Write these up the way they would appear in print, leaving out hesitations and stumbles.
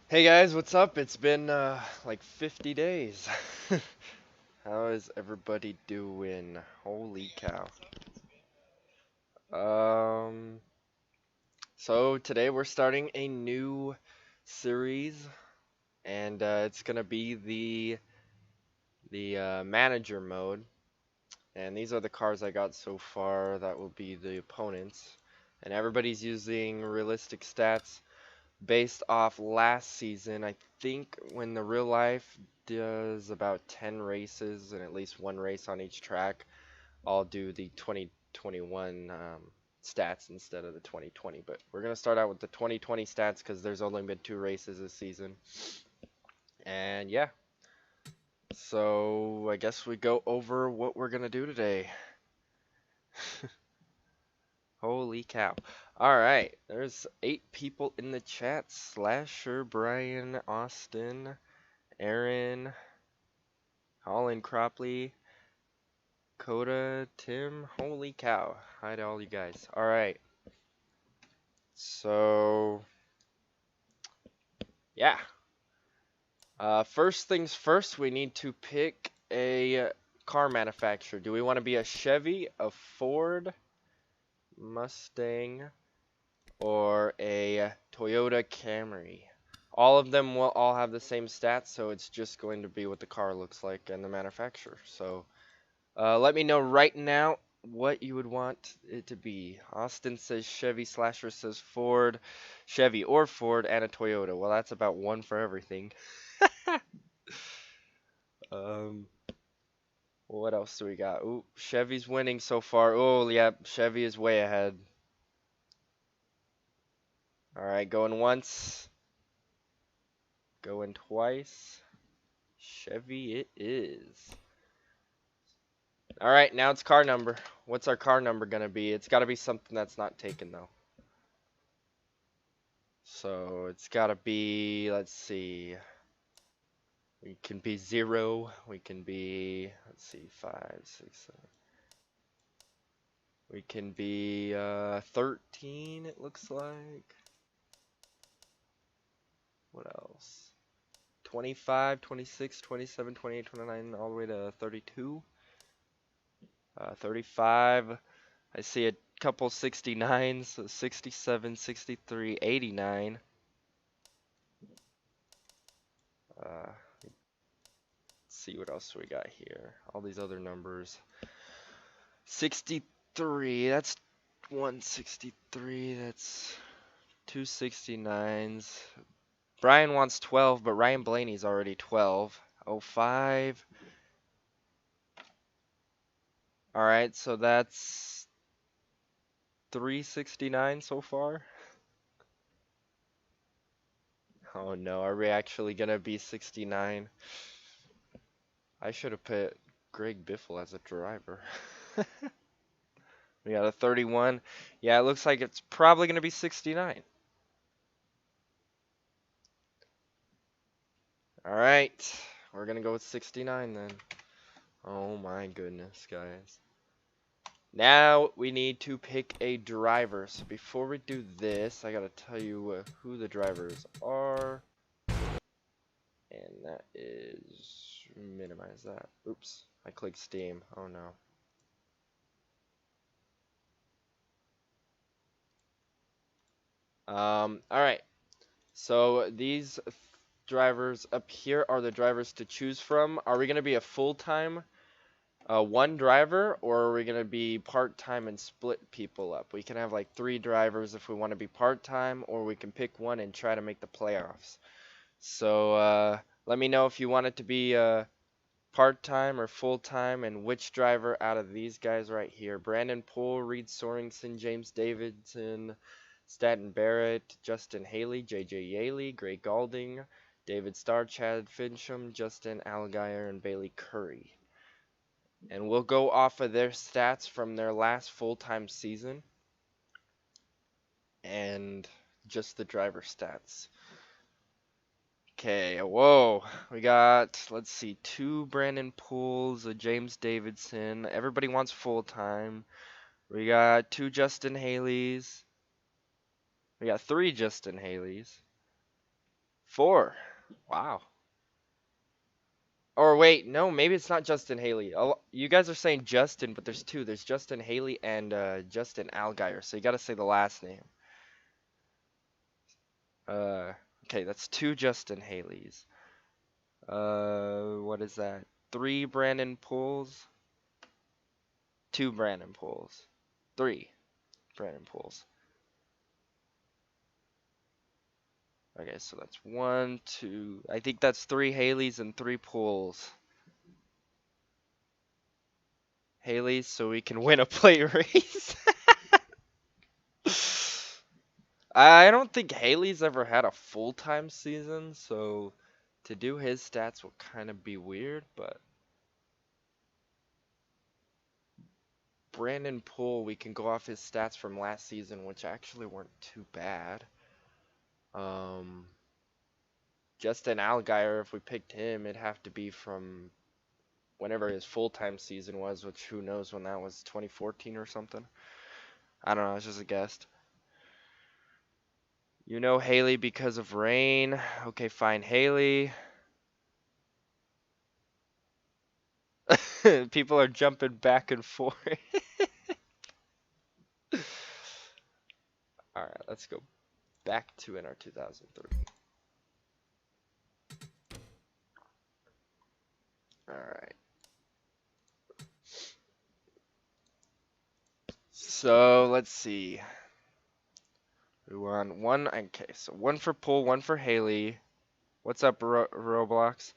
Hey guys, what's up? It's been like 50 days. How is everybody doing? Holy cow. Um, so today we're starting a new series, and it's gonna be the manager mode. And these are the cars I got so far. That will be the opponents, and everybody's using realistic stats based off last season. I think when the real life does about 10 races and at least one race on each track, I'll do the 2021 stats instead of the 2020. But we're going to start out with the 2020 stats because there's only been 2 races this season. And yeah, so I guess we go over what we're going to do today. Holy cow. Alright, there's 8 people in the chat. Slasher, Brian, Austin, Aaron, Colin Cropley, Coda, Tim. Holy cow. Hi to all you guys. Alright. So, yeah. First things first, we need to pick a car manufacturer. Do we want to be a Chevy, a Ford, Mustang, or a Toyota Camry? All of them will all have the same stats, so it's just going to be what the car looks like and the manufacturer. So, let me know right now what you would want it to be. Austin says Chevy, Slasher says Ford, Chevy or Ford, and a Toyota. Well, that's about one for everything. Um, what else do we got? Ooh, Chevy's winning so far. Oh, yeah, Chevy is way ahead. All right, going once, going twice. Chevy it is. All right, now it's car number. What's our car number gonna be? It's gotta be something that's not taken though. So it's gotta be, let's see. We can be 0. We can be, let's see, 5, 6, 7. We can be 13, it looks like. What else? 25, 26, 27, 28, 29, all the way to 32. 35. I see a couple 69s, so 67, 63, 89. Let's see what else we got here. All these other numbers. 63, that's 163, that's 269s. Brian wants 12, but Ryan Blaney's already 12. 05. Alright, so that's 369 so far. Oh no, are we actually gonna be 69? I should have put Greg Biffle as a driver. We got a 31. Yeah, it looks like it's probably gonna be 69. Alright, we're gonna go with 69 then. Oh my goodness, guys. Now we need to pick a driver. So before we do this, I gotta tell you who the drivers are. And that is, minimize that. Oops, I clicked Steam. Oh no. Alright. So these drivers up here are the drivers to choose from. Are we gonna be a full-time one driver, or are we going to be part-time and split people up? We can have like 3 drivers if we want to be part-time, or we can pick one and try to make the playoffs. So let me know if you want it to be part-time or full-time, and which driver out of these guys right here. Brandon Poole, Reed Sorensen, James Davidson, Stanton Barrett, Justin Haley, JJ Yaley, Gray Galding, David Starr, Chad Fincham, Justin Allgaier, and Bailey Curry. And we'll go off of their stats from their last full-time season and just the driver stats. Okay, whoa, we got, let's see, 2 Brandon Pooles, a James Davidson. Everybody wants full-time. We got 2 Justin Haleys. We got 3 Justin Haleys. 4. Wow. Or wait, no, maybe it's not Justin Haley. You guys are saying Justin, but there's 2. There's Justin Haley and Justin Allgaier. So you got to say the last name. Uh, okay, that's 2 Justin Haleys. What is that? 3 Brandon Pools. 2 Brandon Pools. 3 Brandon Pools. Okay, so that's 1, 2. I think that's 3 Haleys and 3 Pools. Haleys, so we can win a plate race. I don't think Haley's ever had a full-time season, so to do his stats will kind of be weird, but Brandon Poole, we can go off his stats from last season, which actually weren't too bad. Justin Allgaier, if we picked him, it'd have to be from whenever his full-time season was, which who knows when that was, 2014 or something. I don't know, it's just a guess. You know Haley because of rain. Okay, fine, Haley. People are jumping back and forth. Alright, let's go back to NR2003. Alright. So, let's see. We won 1. Okay, so 1 for Poole, 1 for Haley. What's up, Roblox?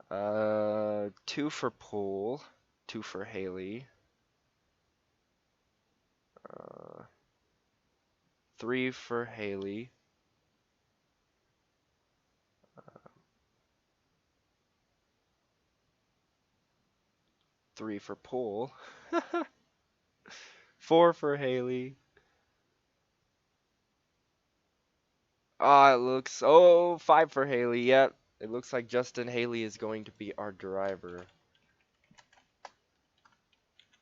2 for Poole, 2 for Haley. 3 for Haley. 3 for Poole. 4 for Haley. It looks 5 for Haley. Yep, it looks like Justin Haley is going to be our driver.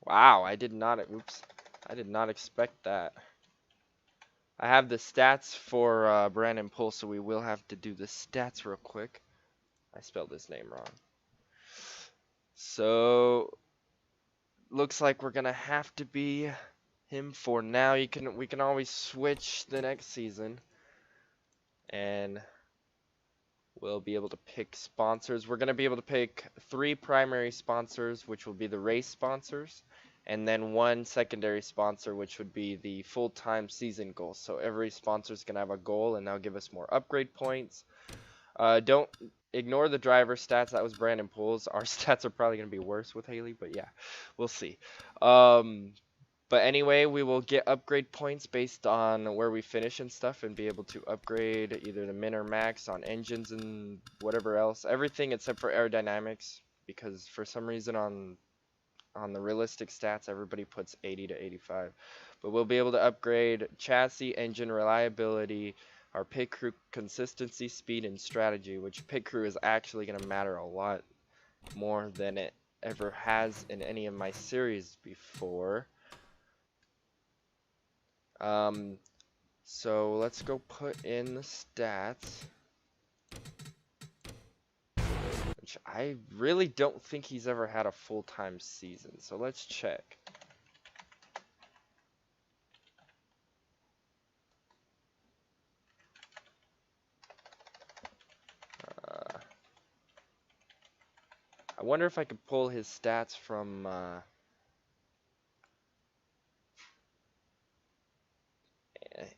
Wow, I did not expect that. I have the stats for Brandon Poole, so we will have to do the stats real quick. I spelled his name wrong. So looks like we're gonna have to be him for now. We can always switch the next season, and we'll be able to pick sponsors. We're gonna be able to pick 3 primary sponsors, which will be the race sponsors, and then 1 secondary sponsor, which would be the full-time season goal. So every sponsor is gonna have a goal, and that'll give us more upgrade points. Don't ignore the driver stats. That was Brandon Poole's. Our stats are probably going to be worse with Haley, but yeah, we'll see. But anyway, we will get upgrade points based on where we finish and stuff, and be able to upgrade either the min or max on engines and whatever else. Everything except for aerodynamics, because for some reason on the realistic stats, everybody puts 80 to 85. But we'll be able to upgrade chassis, engine reliability, our pit crew consistency, speed, and strategy, which pit crew is actually going to matter a lot more than it ever has in any of my series before. So let's go put in the stats, which I really don't think he's ever had a full-time season, so let's check. I wonder if I could pull his stats from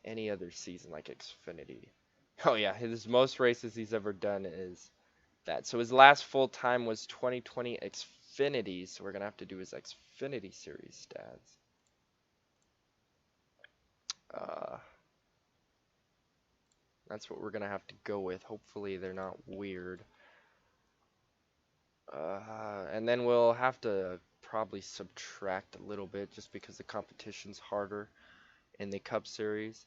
any other season, like Xfinity. Oh yeah, his most races he's ever done is that. So his last full time was 2020 Xfinity, so we're gonna have to do his Xfinity series stats. That's what we're gonna have to go with. Hopefully they're not weird. And then we'll have to probably subtract a little bit just because the competition's harder in the Cup Series.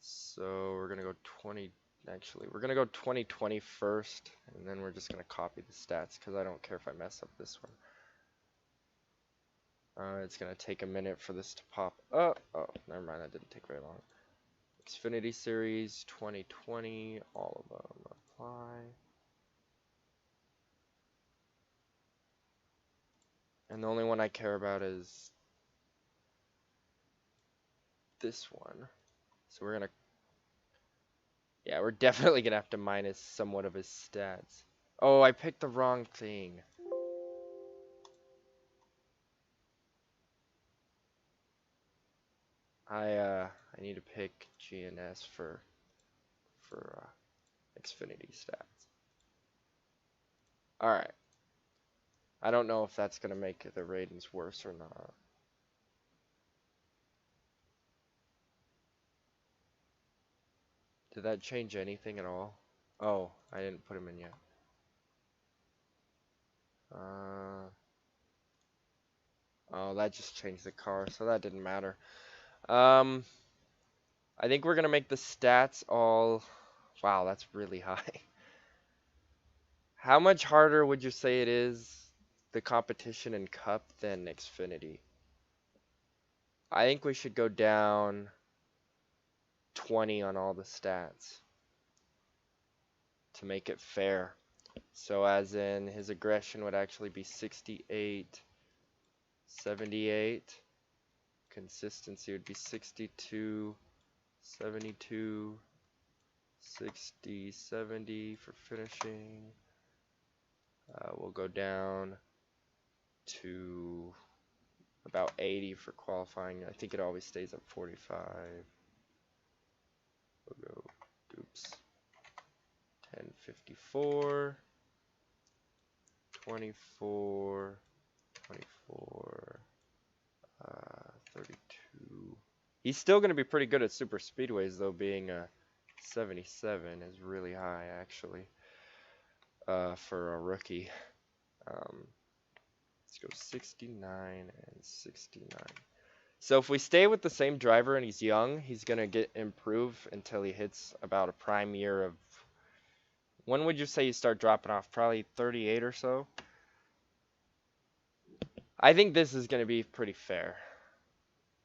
So we're gonna go 20. Actually, we're gonna go 2020 first, and then we're just gonna copy the stats because I don't care if I mess up this one. It's gonna take a minute for this to pop up. Oh, never mind, that didn't take very long. Xfinity Series 2020, all of them apply. And the only one I care about is this one. So we're gonna, yeah, we're definitely gonna have to minus somewhat of his stats. Oh, I picked the wrong thing. I need to pick GNS for Xfinity stats. All right. I don't know if that's gonna make the ratings worse or not. Did that change anything at all? Oh, I didn't put him in yet. Oh, that just changed the car, so that didn't matter. I think we're gonna make the stats all. Wow, that's really high. How much harder would you say it is, the competition in Cup than Xfinity? I think we should go down 20 on all the stats to make it fair. So as in his aggression would actually be 68, 78. Consistency would be 62, 72, 60, 70 for finishing. We'll go down to about 80 for qualifying. I think it always stays at 45. We'll go, oops, 1054, 24, 24, 32. He's still going to be pretty good at super speedways, though, being a 77 is really high, actually, for a rookie. Let's go 69 and 69. So if we stay with the same driver and he's young, he's going to improve until he hits about a prime year of, when would you say you start dropping off? Probably 38 or so? I think this is going to be pretty fair.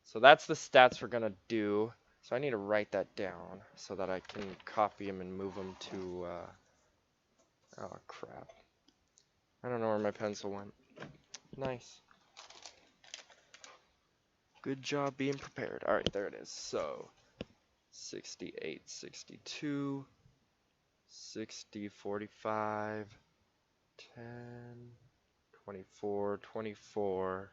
So that's the stats we're going to do. So I need to write that down so that I can copy them and move them to, oh crap. I don't know where my pencil went. Nice. Good job being prepared. All right, there it is. So 68, 62, 60, 45, 10, 24, 24,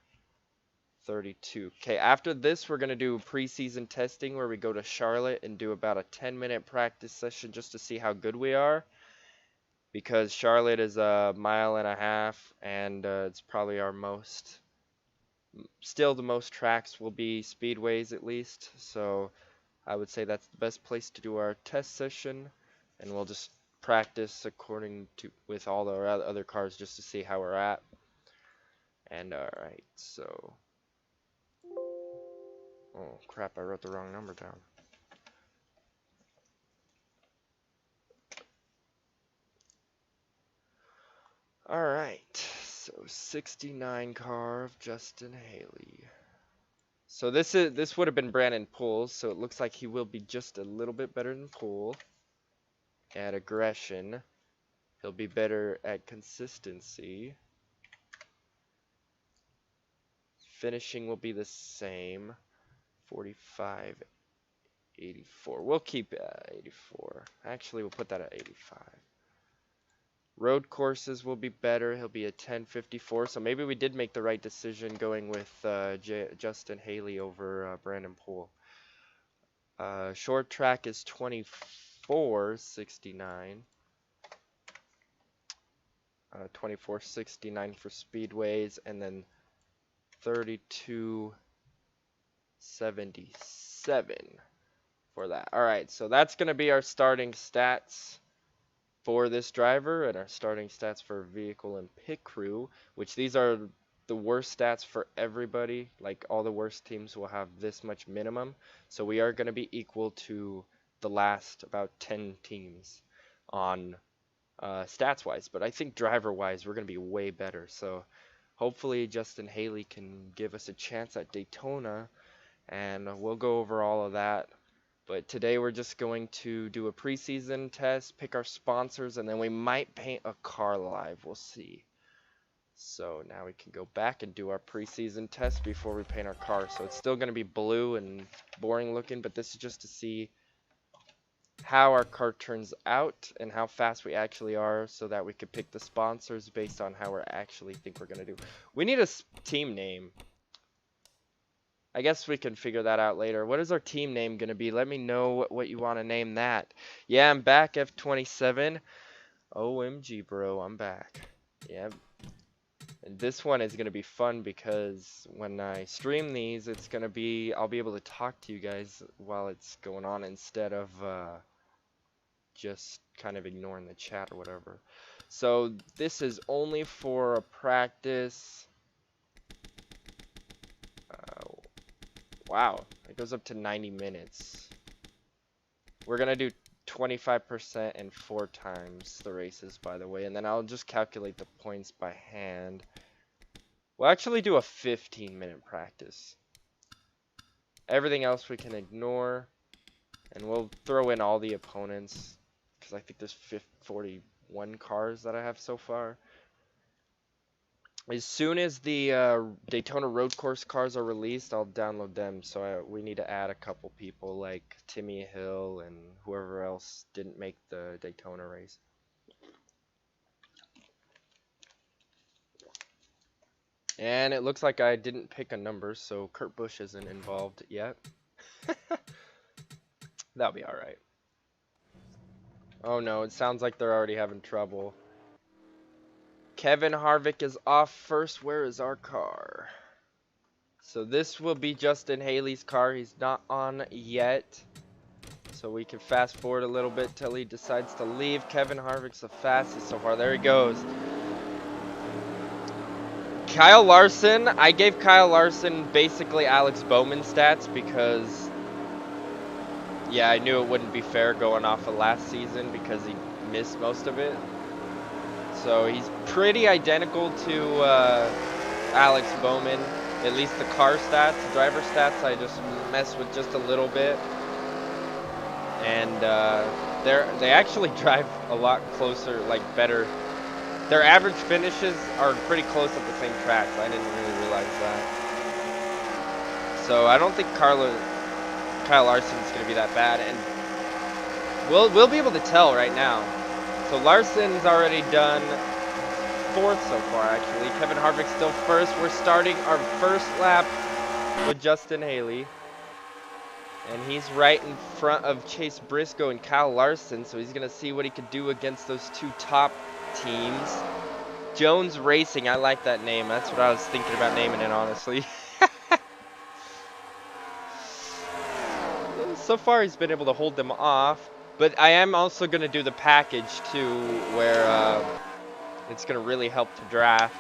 32. Okay, after this, we're going to do preseason testing where we go to Charlotte and do about a 10-minute practice session just to see how good we are. Because Charlotte is a mile and a half, and it's probably our most, still the most tracks will be speedways at least. So I would say that's the best place to do our test session, and we'll just practice according to with all the other cars just to see how we're at. And alright, so, oh crap, I wrote the wrong number down. Alright, so 69 car of Justin Haley. So this would have been Brandon Poole's, so it looks like he will be just a little bit better than Poole at aggression. He'll be better at consistency. Finishing will be the same. 45, 84. We'll keep it at 84. Actually, we'll put that at 85. Road courses will be better. He'll be a 1054. So maybe we did make the right decision going with Justin Haley over Brandon Poole. Short track is 2469. 2469 for speedways, and then 3277 for that. All right, so that's going to be our starting stats for this driver and our starting stats for vehicle and pit crew, which these are the worst stats for everybody. Like all the worst teams will have this much minimum. So we are going to be equal to the last about 10 teams on stats wise, but I think driver wise we're going to be way better. So hopefully Justin Haley can give us a chance at Daytona, and we'll go over all of that But today we're just going to do a preseason test, pick our sponsors, and then we might paint a car live. We'll see. So now we can go back and do our preseason test before we paint our car. So it's still going to be blue and boring looking, but this is just to see how our car turns out and how fast we actually are, so that we could pick the sponsors based on how we actually think we're going to do. We need a team name. I guess we can figure that out later. What is our team name going to be? Let me know what you want to name that. Yeah, I'm back, F27. OMG, bro, I'm back. Yeah. And this one is going to be fun because when I stream these, it's going to be, I'll be able to talk to you guys while it's going on instead of just kind of ignoring the chat or whatever. So this is only for a practice. Wow, it goes up to 90 minutes. We're going to do 25% and 4 times the races, by the way, and then I'll just calculate the points by hand. We'll actually do a 15-minute practice. Everything else we can ignore, and we'll throw in all the opponents, because I think there's 41 cars that I have so far. As soon as the Daytona road course cars are released, I'll download them. So we need to add a couple people like Timmy Hill and whoever else didn't make the Daytona race. And it looks like I didn't pick a number, so Kurt Busch isn't involved yet. That'll be alright. Oh no, it sounds like they're already having trouble. Kevin Harvick is off first. Where is our car? So this will be Justin Haley's car. He's not on yet. So we can fast forward a little bit till he decides to leave. Kevin Harvick's the fastest so far. There he goes. Kyle Larson. I gave Kyle Larson basically Alex Bowman stats because, yeah, I knew it wouldn't be fair going off of last season because he missed most of it. So he's pretty identical to Alex Bowman, at least the car stats. Driver stats I just messed with just a little bit. And they actually drive a lot closer, like better. Their average finishes are pretty close at the same tracks. I didn't really realize that. So I don't think Kyle Larson's going to be that bad. And we'll be able to tell right now. So Larson's already done 4th so far, actually. Kevin Harvick's still 1st. We're starting our first lap with Justin Haley. And he's right in front of Chase Briscoe and Kyle Larson. So he's going to see what he could do against those 2 top teams. Jonez Racing. I like that name. That's what I was thinking about naming it, honestly. So far, he's been able to hold them off. But I am also going to do the package, too, where it's going to really help to draft.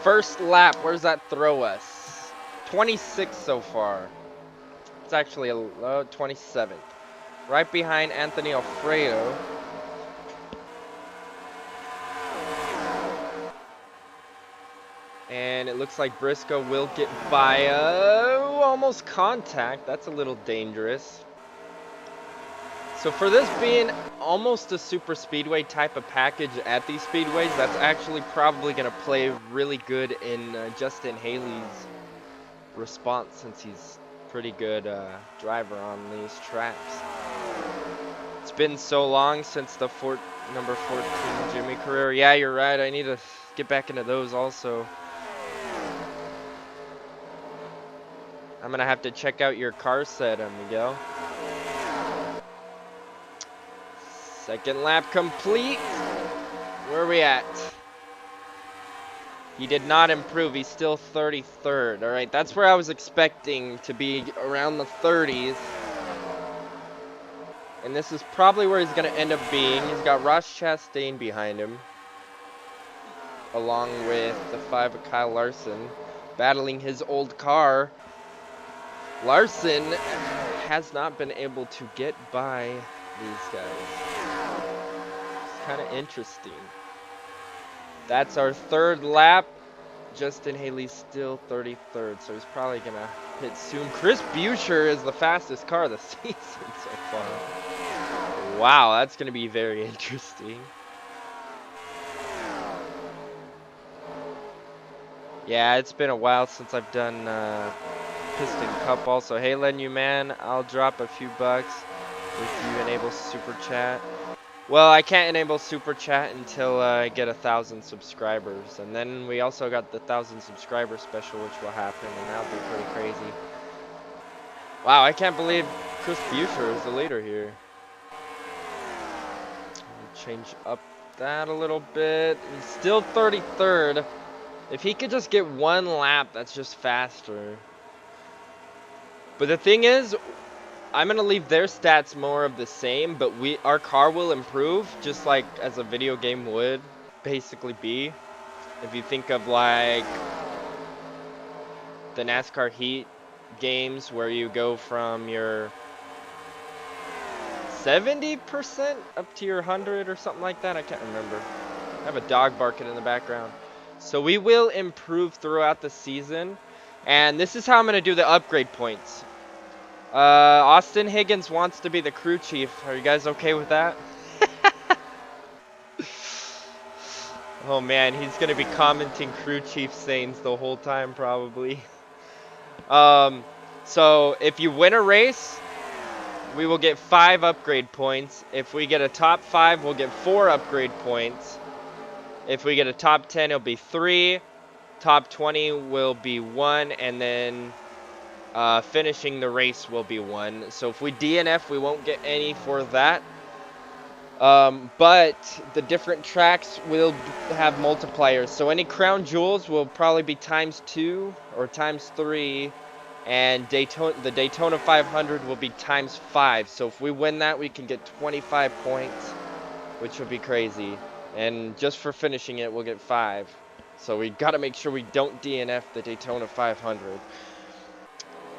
First lap, where does that throw us? 26 so far. It's actually a 27th. Right behind Anthony Alfredo. And it looks like Briscoe will get by almost contact. That's a little dangerous. So for this being almost a super speedway type of package at these speedways, that's actually probably going to play really good in Justin Haley's response, since he's a pretty good driver on these tracks. It's been so long since the number 14 Jimmy career. Yeah, you're right. I need to get back into those also. I'm going to have to check out your car set, Miguel. Second lap complete. Where are we at? He did not improve. He's still 33rd. All right, that's where I was expecting to be, around the 30s. And this is probably where he's going to end up being. He's got Ross Chastain behind him, along with the 5 of Kyle Larson, battling his old car. Larson has not been able to get by these guys. It's kind of interesting. That's our 3rd lap. Justin Haley's still 33rd, so he's probably going to hit soon. Chris Buescher is the fastest car of the season so far. Wow, that's going to be very interesting. Yeah, it's been a while since I've done Piston Cup also. Hey, Newman, I'll drop a few bucks if you enable Super Chat. Well, I can't enable Super Chat until I get 1,000 subscribers. And then we also got the 1,000 subscriber special, which will happen, and that'll be pretty crazy. Wow, I can't believe Chris Buescher is the leader here. Change up that a little bit. He's still 33rd. If he could just get one lap, that's just faster. But the thing is, I'm gonna leave their stats more of the same, but our car will improve, just like as a video game would basically be. If you think of like the NASCAR Heat games where you go from your 70% up to your 100 or something like that, I can't remember. I have a dog barking in the background. So we will improve throughout the season, and this is how I'm gonna do the upgrade points. Austin Higgins wants to be the crew chief. Are you guys okay with that? Oh man, he's gonna be commenting crew chief sayings the whole time probably. So if you win a race, we will get 5 upgrade points. If we get a top 5, we'll get 4 upgrade points. If we get a top 10, it'll be 3. Top 20 will be 1, and then finishing the race will be 1. So if we DNF, we won't get any for that. But the different tracks will have multipliers. So any crown jewels will probably be ×2 or ×3. And the Daytona 500 will be ×5. So if we win that, we can get 25 points, which would be crazy. And just for finishing it, we'll get 5. So we got to make sure we don't DNF the Daytona 500.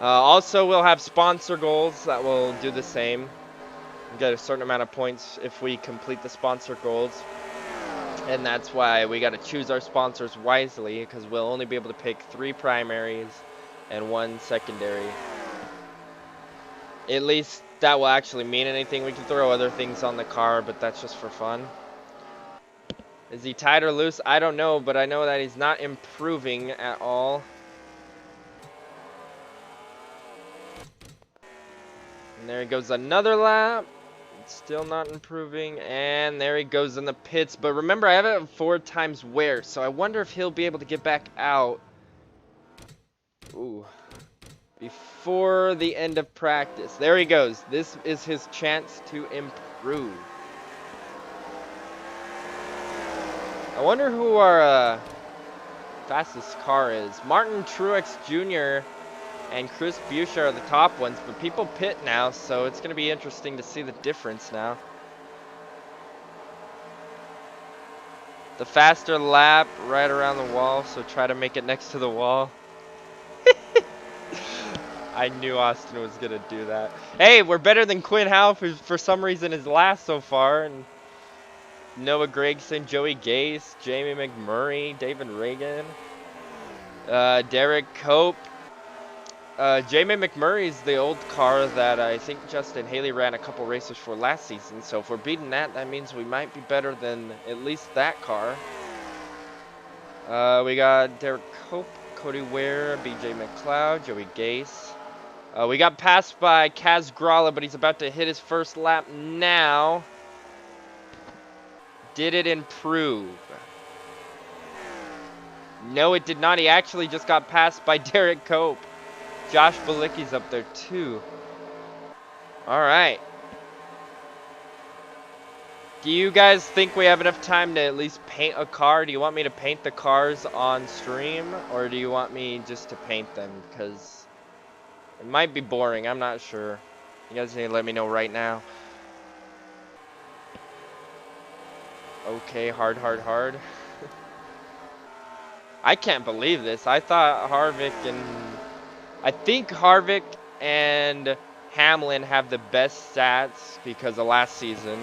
Also, we'll have sponsor goals that will do the same. We get a certain amount of points if we complete the sponsor goals. And that's why we got to choose our sponsors wisely, because we'll only be able to pick 3 primaries and 1 secondary. At least that will actually mean anything. We can throw other things on the car, but that's just for fun. Is he tight or loose? I don't know, but I know that he's not improving at all. And there he goes, another lap. Still not improving, and there he goes in the pits. But remember, I have it 4 times wear, so I wonder if he'll be able to get back out. Ooh. Before the end of practice. There he goes. This is his chance to improve. I wonder who our fastest car is. Martin Truex Jr. and Chris Buescher are the top ones, but people pit now, so it's going to be interesting to see the difference now. The faster lap right around the wall, so try to make it next to the wall. I knew Austin was going to do that. Hey, we're better than Quinn Houff, who for some reason is last so far. And Noah Gragson, Joey Gase, Jamie McMurray, David Reagan, Derek Cope. Jamie McMurray's the old car that I think Justin Haley ran a couple races for last season. So if we're beating that, that means we might be better than at least that car. We got Derek Cope, Cody Ware, BJ McLeod, Joey Gase. We got passed by Kaz Gralla, but he's about to hit his first lap now. Did it improve? No, it did not. He actually just got passed by Derek Cope. Josh Balicki's up there too. All right. Do you guys think we have enough time to at least paint a car? Do you want me to paint the cars on stream, or do you want me just to paint them? Because it might be boring. I'm not sure. You guys need to let me know right now. Okay, hard. I can't believe this. I thought I think Harvick and Hamlin have the best stats because of last season.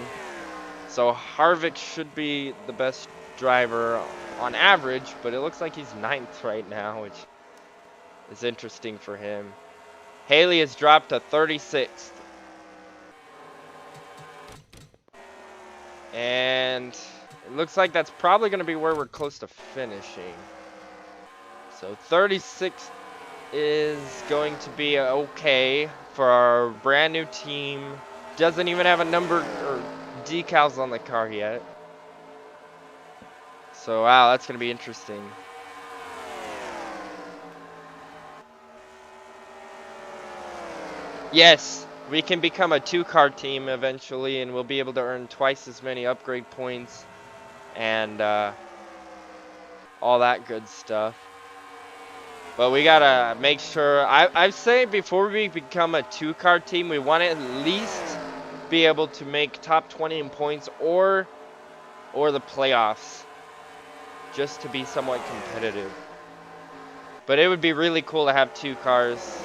So Harvick should be the best driver on average, but it looks like he's 9th right now, which is interesting for him. Haley has dropped to 36th. And it looks like that's probably going to be where we're close to finishing. So 36th is going to be okay for our brand new team. Doesn't even have a number or decals on the car yet. So wow, that's going to be interesting. Yes, we can become a 2-car team eventually, and we'll be able to earn twice as many upgrade points and all that good stuff. But we gotta make sure, I say before we become a 2-car team, we want to at least be able to make top 20 in points or the playoffs, just to be somewhat competitive. But it would be really cool to have 2 cars.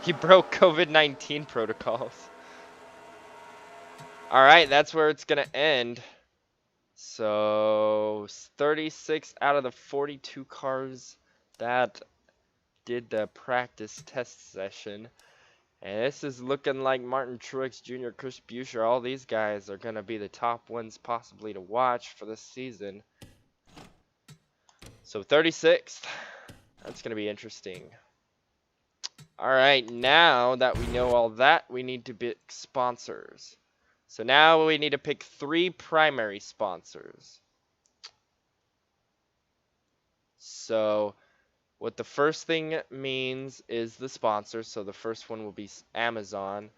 He broke COVID-19 protocols. Alright, that's where it's gonna end. So 36 out of the 42 cars that did the practice test session. And this is looking like Martin Truex Jr., Chris Buescher, all these guys are going to be the top ones possibly to watch for this season. So 36th, that's going to be interesting. Alright, now that we know all that, we need to pick sponsors. So now we need to pick 3 primary sponsors. So what the first thing means is the sponsor. So the first one will be Amazon.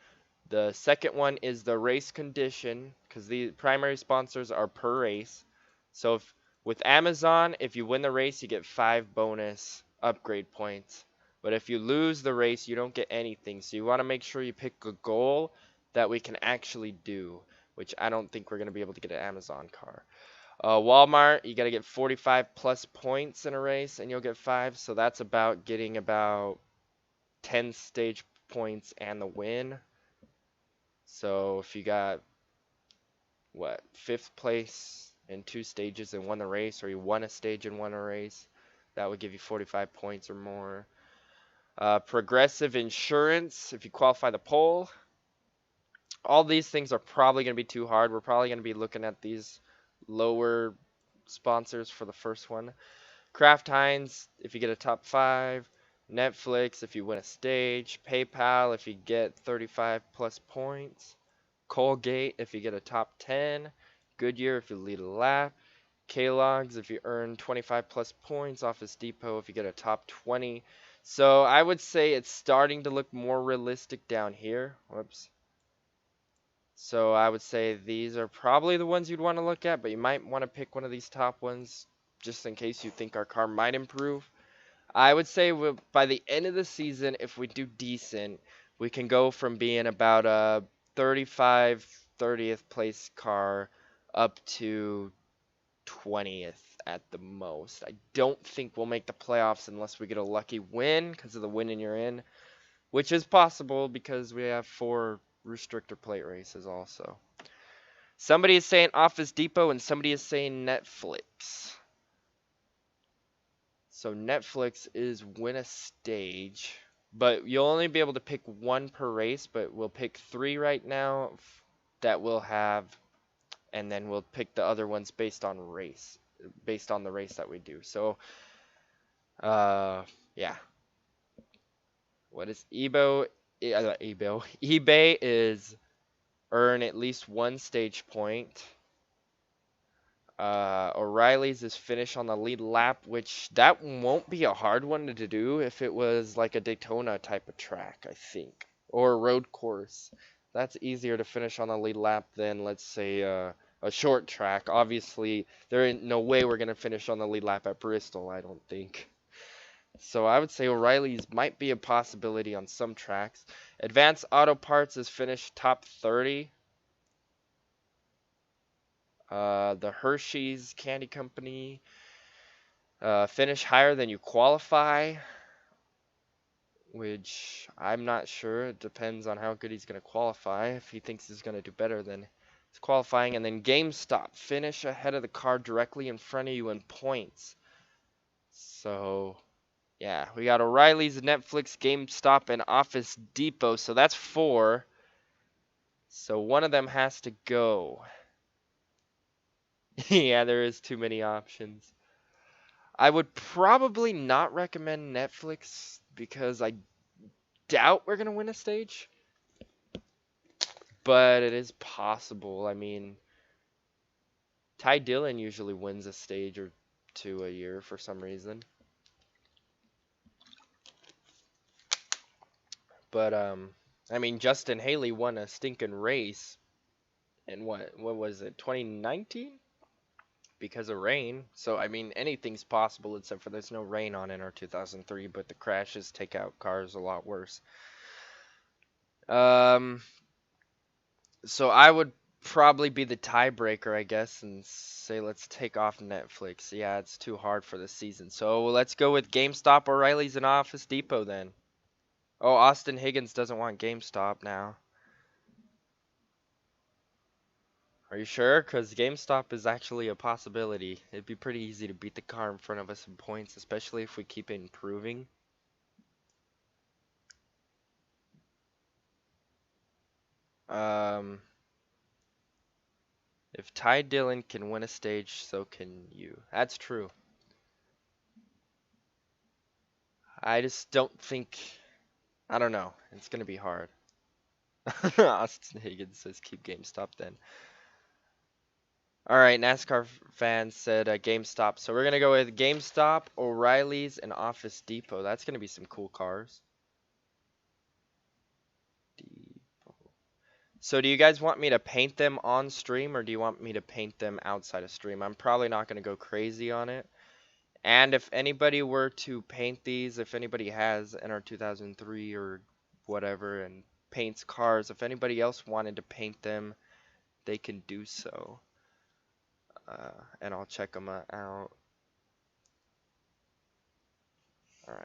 The second one is the race condition, because the primary sponsors are per race. So with Amazon, if you win the race, you get 5 bonus upgrade points. But if you lose the race, you don't get anything. So you want to make sure you pick a goal that we can actually do, which I don't think we're going to be able to get an Amazon car. Walmart, you got to get 45 plus points in a race, and you'll get 5. So that's about getting about 10 stage points and the win. So if you got, what, 5th place in 2 stages and won the race, or you won a stage and won a race, that would give you 45 points or more. Progressive insurance, if you qualify the pole. All these things are probably going to be too hard. We're probably going to be looking at these lower sponsors for the first one. Kraft Heinz, if you get a top 5. Netflix, if you win a stage. PayPal, if you get 35 plus points. Colgate, if you get a top 10. Goodyear, if you lead a lap. Kellogg's, if you earn 25 plus points. Office Depot, if you get a top 20. So I would say it's starting to look more realistic down here. Whoops. So I would say these are probably the ones you'd want to look at, but you might want to pick one of these top ones just in case you think our car might improve. I would say by the end of the season, if we do decent, we can go from being about a 35, 30th place car up to 20th at the most. I don't think we'll make the playoffs unless we get a lucky win because of the win and you're in, which is possible because we have 4 restrictor plate races also. Somebody is saying Office Depot and somebody is saying Netflix. So Netflix is win a stage, but you'll only be able to pick 1 per race, but we'll pick 3 right now that we'll have, and then we'll pick the other ones based on the race that we do. So yeah. What is eBay? eBay is earn at least 1 stage point. O'Reilly's is finish on the lead lap, which that won't be a hard one to do if it was like a Daytona type of track, I think, or a road course. That's easier to finish on the lead lap than, let's say, a short track. Obviously, there ain't no way we're going to finish on the lead lap at Bristol, I don't think. So I would say O'Reilly's might be a possibility on some tracks. Advanced Auto Parts is finished top 30. The Hershey's Candy Company, finish higher than you qualify, which I'm not sure. It depends on how good he's going to qualify. If he thinks he's going to do better, then It's qualifying, and then GameStop. Finish ahead of the car directly in front of you in points. So, yeah, we got O'Reilly's, Netflix, GameStop, and Office Depot. So that's 4. So one of them has to go. Yeah, there is too many options. I would probably not recommend Netflix because I doubt we're going to win a stage. But it is possible. I mean, Ty Dillon usually wins a stage or 2 a year for some reason. But I mean, Justin Haley won a stinking race in what was it, 2019? Because of rain. So I mean, anything's possible except for there's no rain on NR2003, but the crashes take out cars a lot worse. So I would probably be the tiebreaker, I guess, and say let's take off Netflix. Yeah, it's too hard for this season. So let's go with GameStop, O'Reilly's, and Office Depot then. Oh, Austin Higgins doesn't want GameStop now. Are you sure? Because GameStop is actually a possibility. It'd be pretty easy to beat the car in front of us in points, especially if we keep improving. If Ty Dillon can win a stage, so can you. That's true. I just don't think... I don't know. It's going to be hard. Austin Higgins says keep GameStop then. Alright, NASCAR fans said GameStop. So we're going to go with GameStop, O'Reilly's, and Office Depot. That's going to be some cool cars. So do you guys want me to paint them on stream or do you want me to paint them outside of stream? I'm probably not going to go crazy on it. And if anybody were to paint these, if anybody has NR2003 or whatever and paints cars, if anybody else wanted to paint them, they can do so. And I'll check them out. Alright,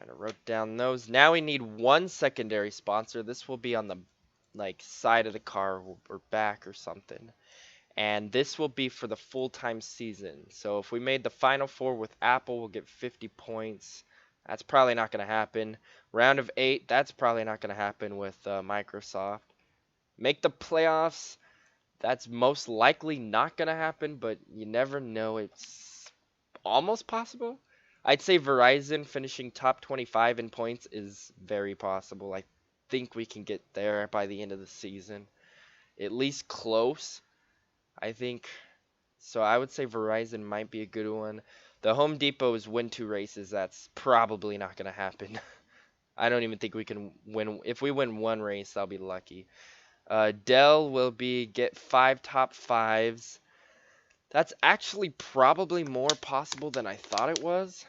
I wrote down those. Now we need one secondary sponsor. This will be on the side of the car or back or something. And this will be for the full-time season. So if we made the Final Four with Apple, we'll get 50 points. That's probably not going to happen. Round of 8, that's probably not going to happen with Microsoft. Make the playoffs, that's most likely not going to happen, but you never know. It's almost possible. I'd say Verizon finishing top 25 in points is very possible. I think we can get there by the end of the season. At least close, I think. So I would say Verizon might be a good one. The Home Depot's win 2 races. That's probably not going to happen. I don't even think we can win. If we win 1 race, I'll be lucky. Dell will get 5 top 5s. That's actually probably more possible than I thought it was.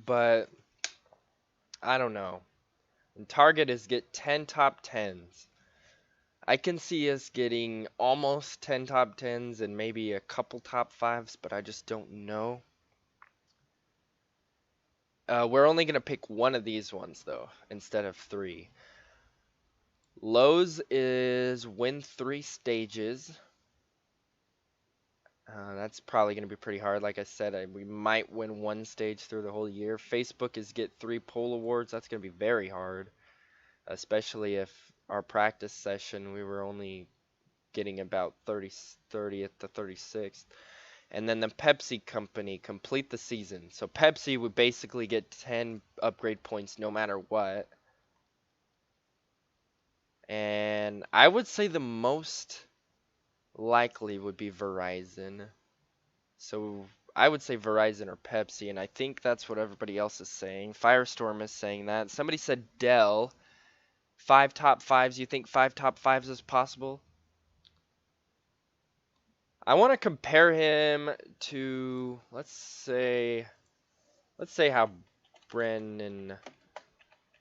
But I don't know. And Target is get 10 top 10s. I can see us getting almost 10 top 10s and maybe a couple top 5s, but I just don't know. We're only going to pick one of these ones, though, instead of 3. Lowe's is win 3 stages. That's probably going to be pretty hard. Like I said, we might win 1 stage through the whole year. Facebook is get 3 poll awards. That's going to be very hard, especially if our practice session we were only getting about 30th to 36th. And then the Pepsi company complete the season. So Pepsi would basically get 10 upgrade points no matter what. And I would say the most likely would be Verizon. So I would say Verizon or Pepsi, and I think that's what everybody else is saying. Firestorm is saying that. Somebody said Dell. 5 top 5s. You think 5 top 5s is possible? I want to compare him to, let's say how Brennan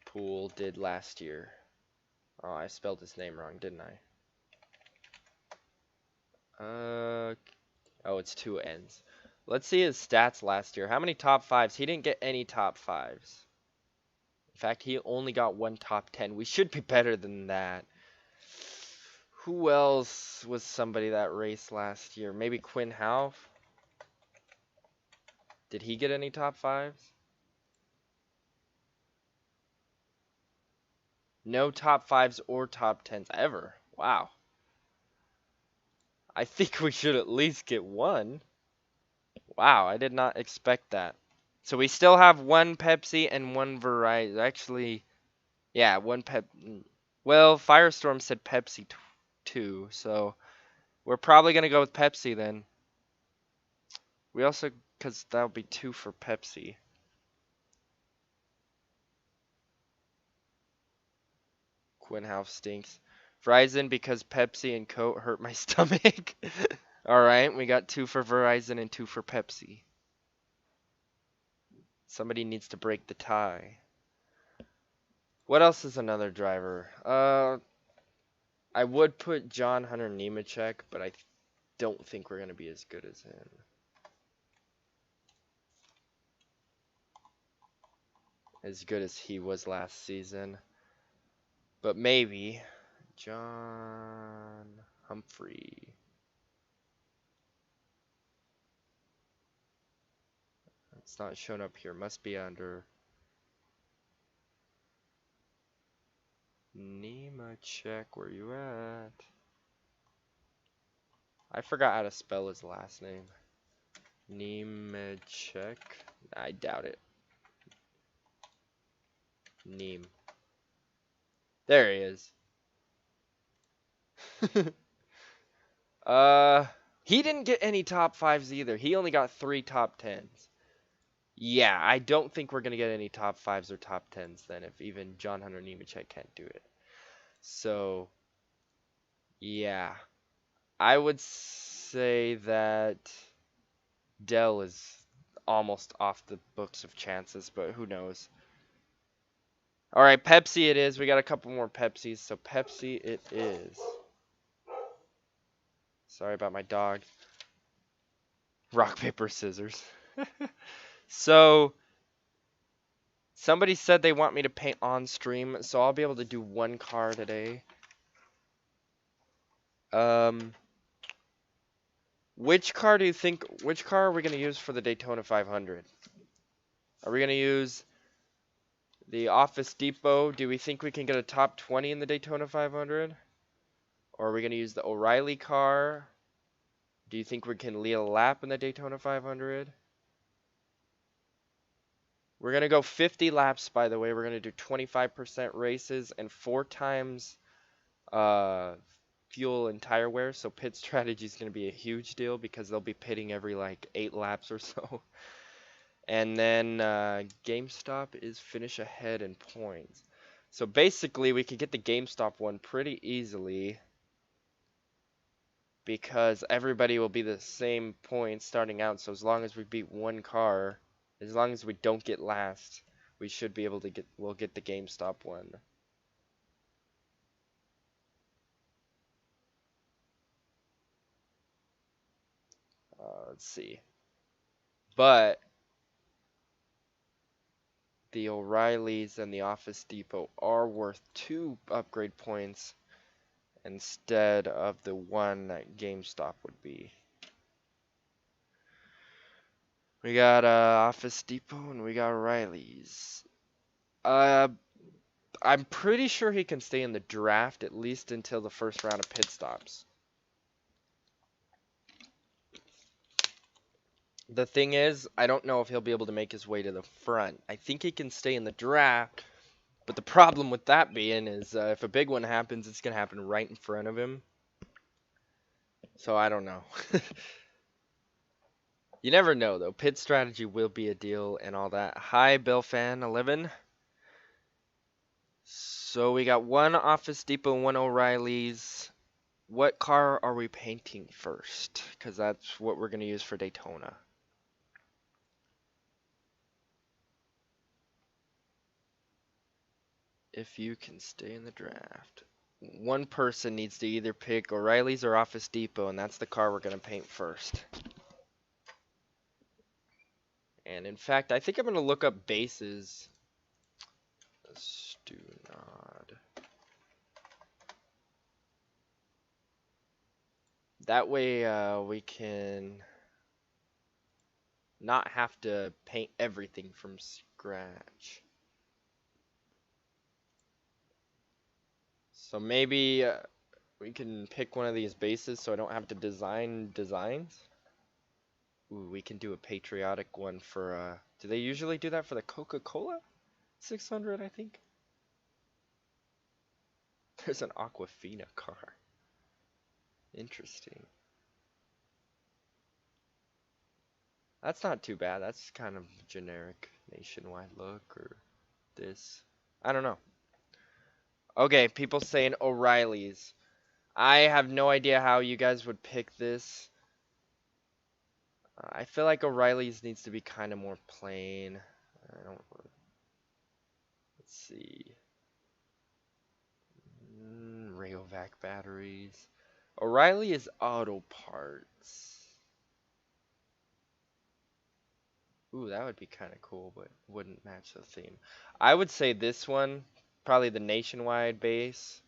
Poole did last year. Oh, I spelled his name wrong, didn't I? Oh, it's 2 N's. Let's see his stats last year. How many top 5s? He didn't get any top 5s. In fact, he only got 1 top 10. We should be better than that. Who else was somebody that raced last year? Maybe Quinn Half? Did he get any top 5s? No top 5s or top 10s ever. Wow. I think we should at least get one. Wow, I did not expect that. So we still have one Pepsi and one Verizon. Actually, yeah, one Well, Firestorm said Pepsi too, so we're probably going to go with Pepsi then. We also, because that'll be 2 for Pepsi. Quinn Half stinks. Verizon because Pepsi and Coke hurt my stomach. Alright, we got 2 for Verizon and 2 for Pepsi. Somebody needs to break the tie. What else is another driver? I would put John Hunter Nemechek, but I don't think we're going to be as good as him. As good as he was last season. But maybe John Humphrey. It's not showing up here. Must be under Nemechek. Where you at? I forgot how to spell his last name. Nemechek. I doubt it. Neem. There he is. He didn't get any top 5s either. He only got 3 top 10s. Yeah, I don't think we're going to get any top 5s or top 10s then if even John Hunter Nemechek can't do it. So, yeah. I would say that Dell is almost off the books of chances, but who knows. Alright, Pepsi it is. We got a couple more Pepsis, so Pepsi it is. Sorry about my dog. Rock, paper, scissors. So, somebody said they want me to paint on stream, so I'll be able to do one car today. Which car are we going to use for the Daytona 500? Are we going to use the Office Depot? Do we think we can get a top 20 in the Daytona 500? Or are we going to use the O'Reilly car? Do you think we can lead a lap in the Daytona 500? We're going to go 50 laps, by the way. We're going to do 25% races and 4 times fuel and tire wear. So pit strategy is going to be a huge deal because they'll be pitting every like 8 laps or so. And then GameStop is finish ahead in points. So basically we could get the GameStop one pretty easily because everybody will be the same points starting out. So as long as we beat one car, as long as we don't get last, we should be able to we'll get the GameStop one. Let's see. But the O'Reillys and the Office Depot are worth 2 upgrade points instead of the 1 that GameStop would be. We got Office Depot and we got O'Reilly's. I'm pretty sure he can stay in the draft at least until the first round of pit stops. The thing is, I don't know if he'll be able to make his way to the front. I think he can stay in the draft, but the problem with that being is if a big one happens, it's going to happen right in front of him. So I don't know. You never know, though. Pit strategy will be a deal and all that. Hi, BillFan11. So we got 1 Office Depot, 1 O'Reilly's. What car are we painting first? Because that's what we're going to use for Daytona. If you can stay in the draft. One person needs to either pick O'Reilly's or Office Depot, and that's the car we're going to paint first. And in fact, I think I'm going to look up bases. Let's do not. That way we can not have to paint everything from scratch. So maybe we can pick one of these bases so I don't have to design designs. Ooh, we can do a patriotic one for, do they usually do that for the Coca-Cola 600, I think? There's an Aquafina car. Interesting. That's not too bad. That's kind of generic nationwide look or this. I don't know. Okay, people saying O'Reilly's. I have no idea how you guys would pick this. I feel like O'Reilly's needs to be kind of more plain. I don't. Let's see. Rayovac batteries. O'Reilly is auto parts. Ooh, that would be kind of cool, but wouldn't match the theme. I would say this one, probably the nationwide base,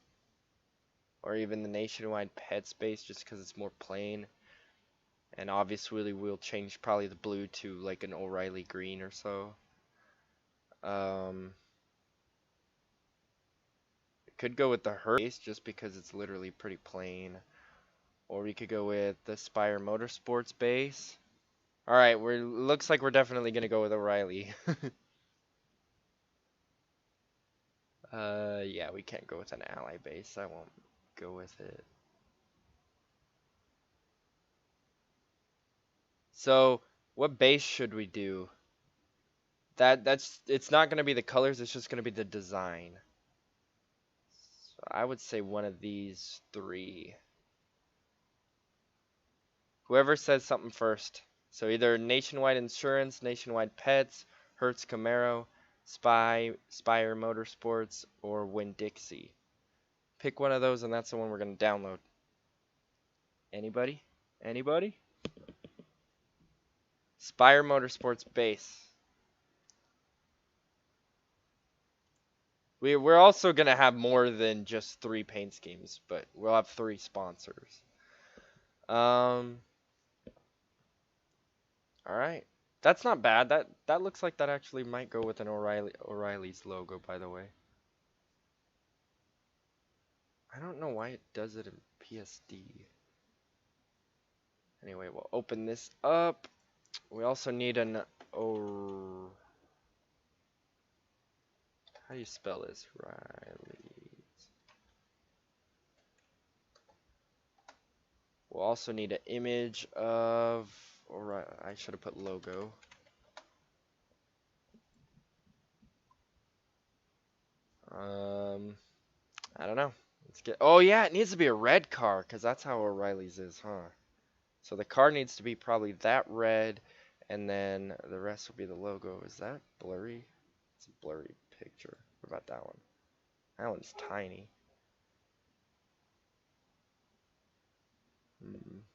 or even the nationwide pets base, just because it's more plain. And obviously we'll change probably the blue to like an O'Reilly green or so. Could go with the Hertz just because it's literally pretty plain. Or we could go with the Spire Motorsports base. Alright, looks like we're definitely gonna go with O'Reilly. Yeah, we can't go with an Ally base. I won't go with it. So, what base should we do? It's not gonna be the colors, it's just gonna be the design. So I would say one of these three. Whoever says something first. So either Nationwide Insurance, Nationwide Pets, Hertz Camaro, Spire Motorsports, or Winn-Dixie. Pick one of those and that's the one we're going to download. Anybody? Anybody? Spire Motorsports base. We're also going to have more than just 3 paint schemes, but we'll have 3 sponsors. Alright. That's not bad. That looks like that actually might go with an O'Reilly's logo, by the way. I don't know why it does it in PSD. Anyway, we'll open this up. We also need an how do you spell this? O'Reilly's. We'll also need an image of I should have put logo. I don't know. Let's get. Oh yeah, it needs to be a red car because that's how O'Reilly's is, huh? So the car needs to be probably that red, and then the rest will be the logo. Is that blurry? It's a blurry picture. What about that one? That one's tiny.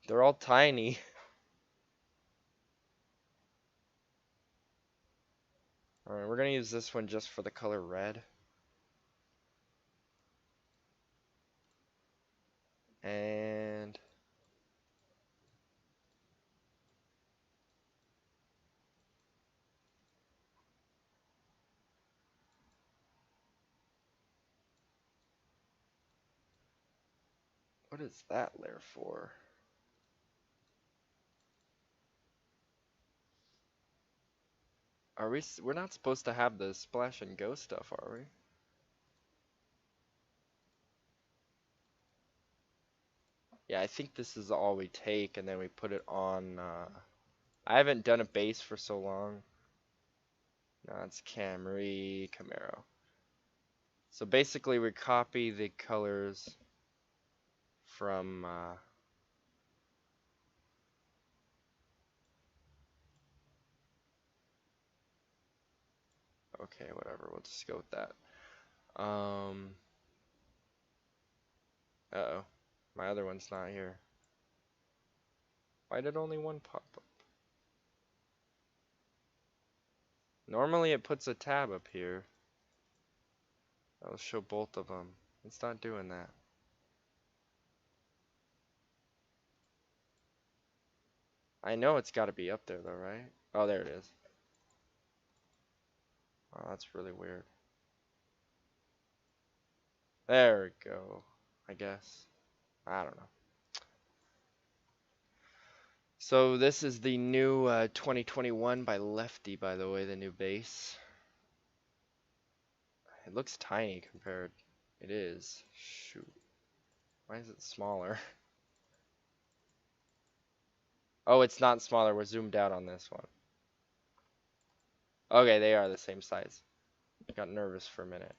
They're all tiny. Alright, we're gonna use this one just for the color red. And what is that layer for? We're not supposed to have the splash and go stuff, are we? Yeah, I think this is all we take and then we put it on, I haven't done a base for so long. No, it's Camaro. So basically we copy the colors from, okay, whatever, we'll just go with that. Uh-oh, my other one's not here. Why did only one pop up? Normally it puts a tab up here. That'll show both of them. It's not doing that. I know it's got to be up there though, right? Oh, there it is. Oh, that's really weird. There we go. I guess. I don't know. So this is the new 2021 by Lefty, by the way, the new base. It looks tiny compared. It is. Shoot. Why is it smaller? Oh, it's not smaller. We're zoomed out on this one. Okay, they are the same size. Got nervous for a minute.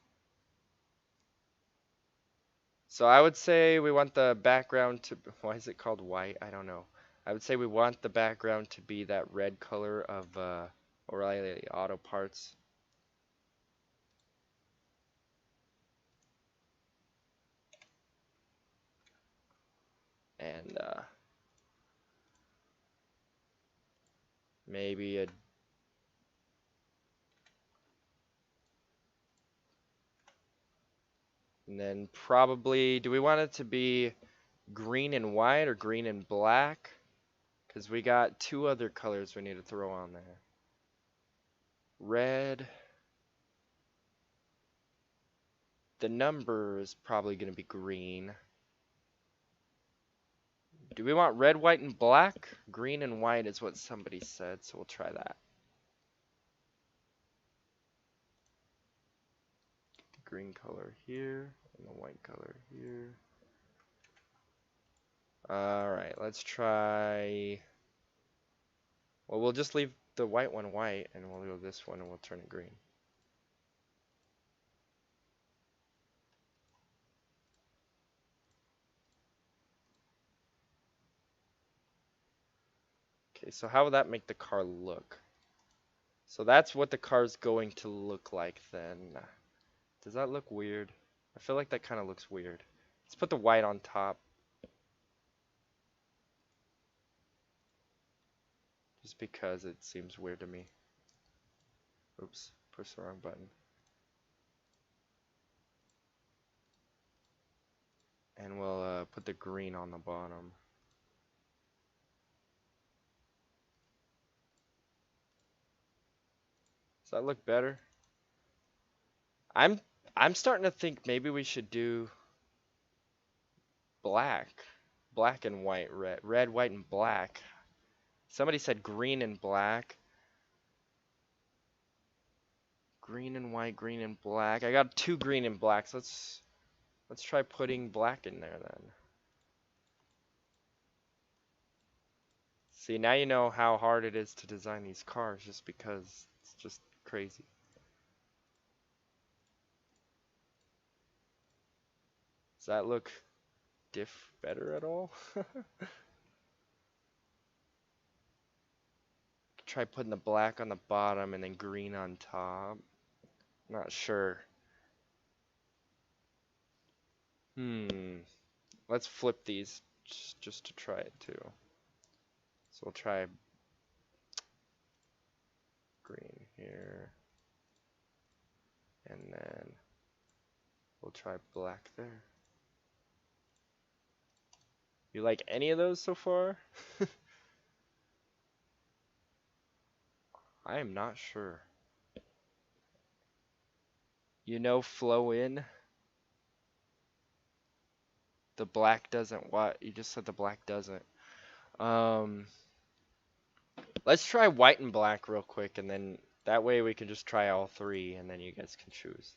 So I would say we want the background to, why is it called white? I don't know. I would say we want the background to be that red color of O'Reilly Auto Parts. And maybe a and then probably, do we want it to be green and white or green and black? Because we got two other colors we need to throw on there. Red. The number is probably going to be green. Do we want red, white, and black? Green and white is what somebody said, so we'll try that. Green color here and the white color here. Alright, let's try. Well, we'll just leave the white one white and we'll go this one and we'll turn it green. Okay, so how would that make the car look? So that's what the car's going to look like then. Does that look weird? I feel like that kind of looks weird. Let's put the white on top. Just because it seems weird to me. Oops, pushed the wrong button. And we'll put the green on the bottom. Does that look better? I'm starting to think maybe we should do black. Black and white, red. Red, white, and black. Somebody said green and black. Green and white, green and black. I got two green and blacks. Let's try putting black in there then. See, now you know how hard it is to design these cars just because it's just crazy. Does that look better at all? Try putting the black on the bottom and then green on top. Not sure. Let's flip these just to try it too. So we'll try green here. And then we'll try black there. You like any of those so far? I am not sure. You know, flow in. The black doesn't what? You just said the black doesn't. Let's try white and black real quick, and then that way we can just try all three, and then you guys can choose.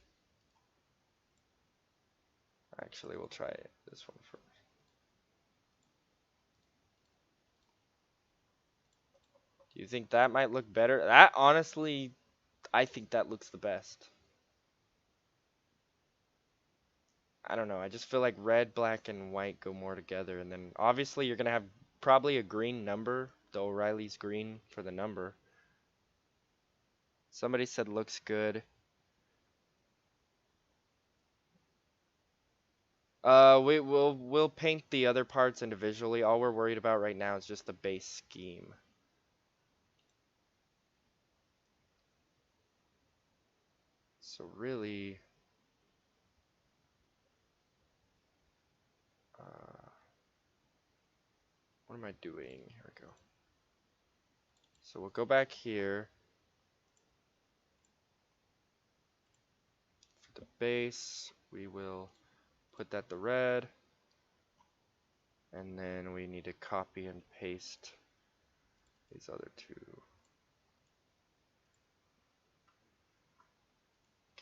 Actually, we'll try this one first. Do you think that might look better? That, honestly, I think that looks the best. I don't know. I just feel like red, black, and white go more together. And then obviously you're going to have probably a green number. The O'Reilly's green for the number. Somebody said looks good. We'll paint the other parts individually. All we're worried about right now is just the base scheme. So really, what am I doing? Here we go. So we'll go back here. For the base, we will put that to red. And then we need to copy and paste these other two.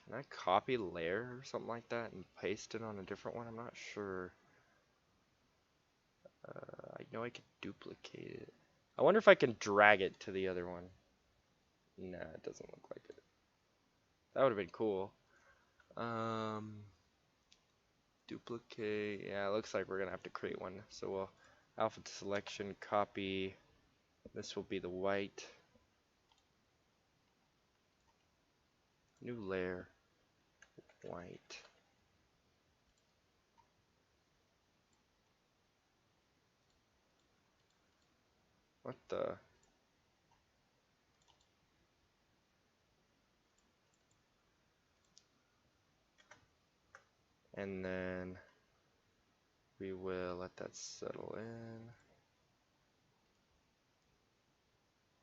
Can I copy layer or something like that and paste it on a different one? I'm not sure. I know I could duplicate it. I wonder if I can drag it to the other one. Nah, it doesn't look like it. That would have been cool. Duplicate. Yeah, it looks like we're gonna have to create one. So we'll alpha selection, copy. This will be the white. New layer. White. What the? And then we will let that settle in.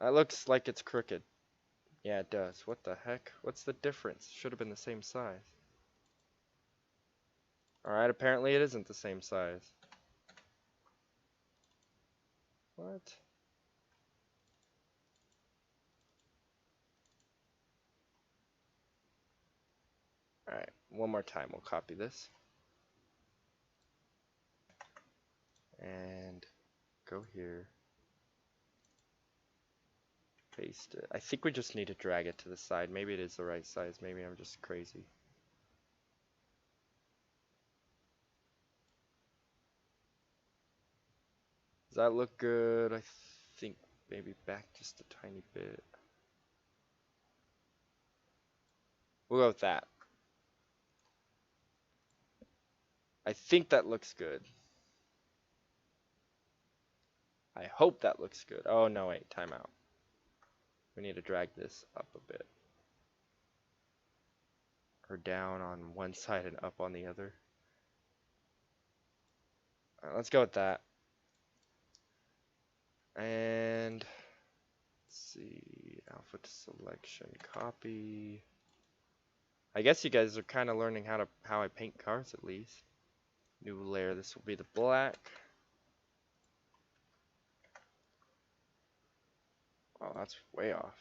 That looks like it's crooked. Yeah, it does. What the heck? What's the difference? Should have been the same size. Alright, apparently it isn't the same size. What? Alright, one more time. We'll copy this. And go here. Paste it. I think we just need to drag it to the side. Maybe it is the right size. Maybe I'm just crazy. Does that look good? I think maybe back just a tiny bit. We'll go with that. I think that looks good. I hope that looks good. Oh, no, wait, timeout. We need to drag this up a bit. Or down on one side and up on the other. Alright, let's go with that. And let's see, alpha selection, copy. I guess you guys are kind of learning how I paint cars at least. New layer, this will be the black. Oh, that's way off.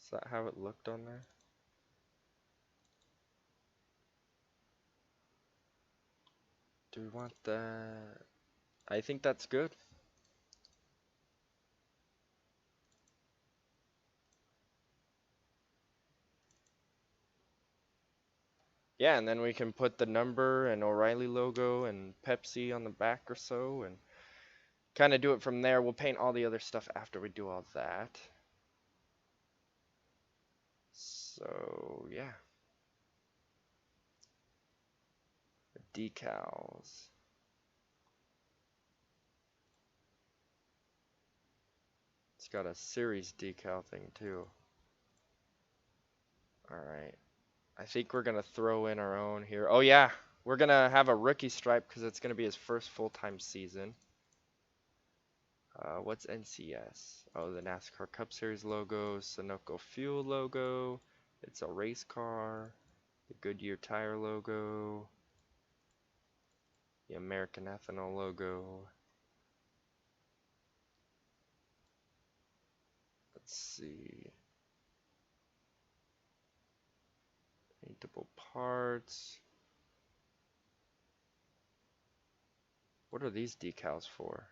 Is that how it looked on there? Do we want that? I think that's good. Yeah, and then we can put the number and O'Reilly logo and Pepsi on the back or so, and kind of do it from there. We'll paint all the other stuff after we do all that. So, yeah. The decals. It's got a series decal thing too. Alright. I think we're going to throw in our own here. Oh yeah, we're going to have a rookie stripe because it's going to be his first full-time season. What's NCS? Oh, the NASCAR Cup Series logo, Dinoco Fuel logo. It's a race car. The Goodyear tire logo. The American Ethanol logo. Let's see. Paintable parts. What are these decals for?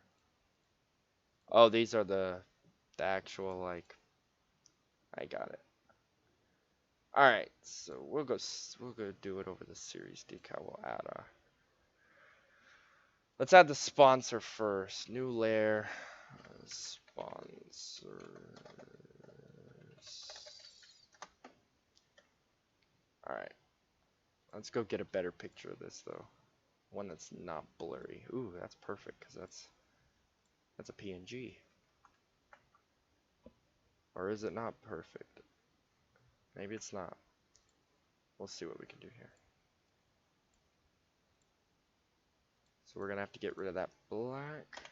Oh, these are the actual, like, I got it. Alright, so we'll go do it over the series decal. We'll add a, let's add the sponsor first. New layer, sponsors. Alright, let's go get a better picture of this though. One that's not blurry. Ooh, that's perfect because that's a PNG. Or is it not perfect? Maybe it's not. We'll see what we can do here. So we're gonna have to get rid of that black.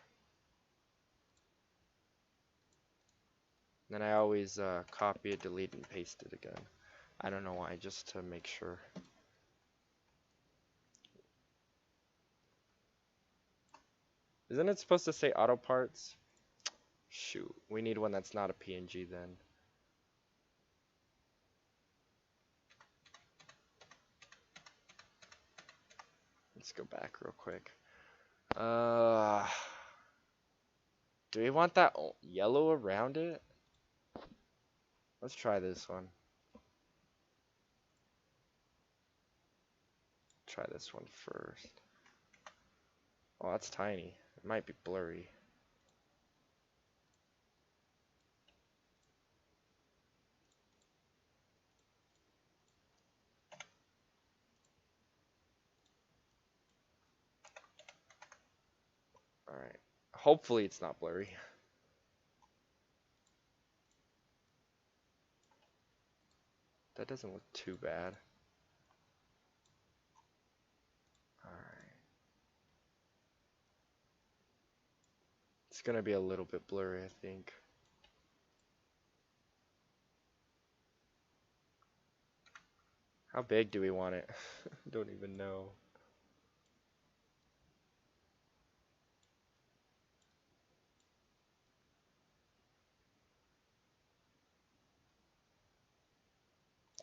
Then I always copy it, delete, and paste it again. I don't know why, just to make sure. Isn't it supposed to say auto parts? Shoot, we need one that's not a PNG then. Let's go back real quick. Do we want that yellow around it? Let's try this one. Try this one first. Oh, that's tiny. It might be blurry. Alright. Hopefully it's not blurry. That doesn't look too bad. Alright. It's gonna be a little bit blurry, I think. How big do we want it? Don't even know.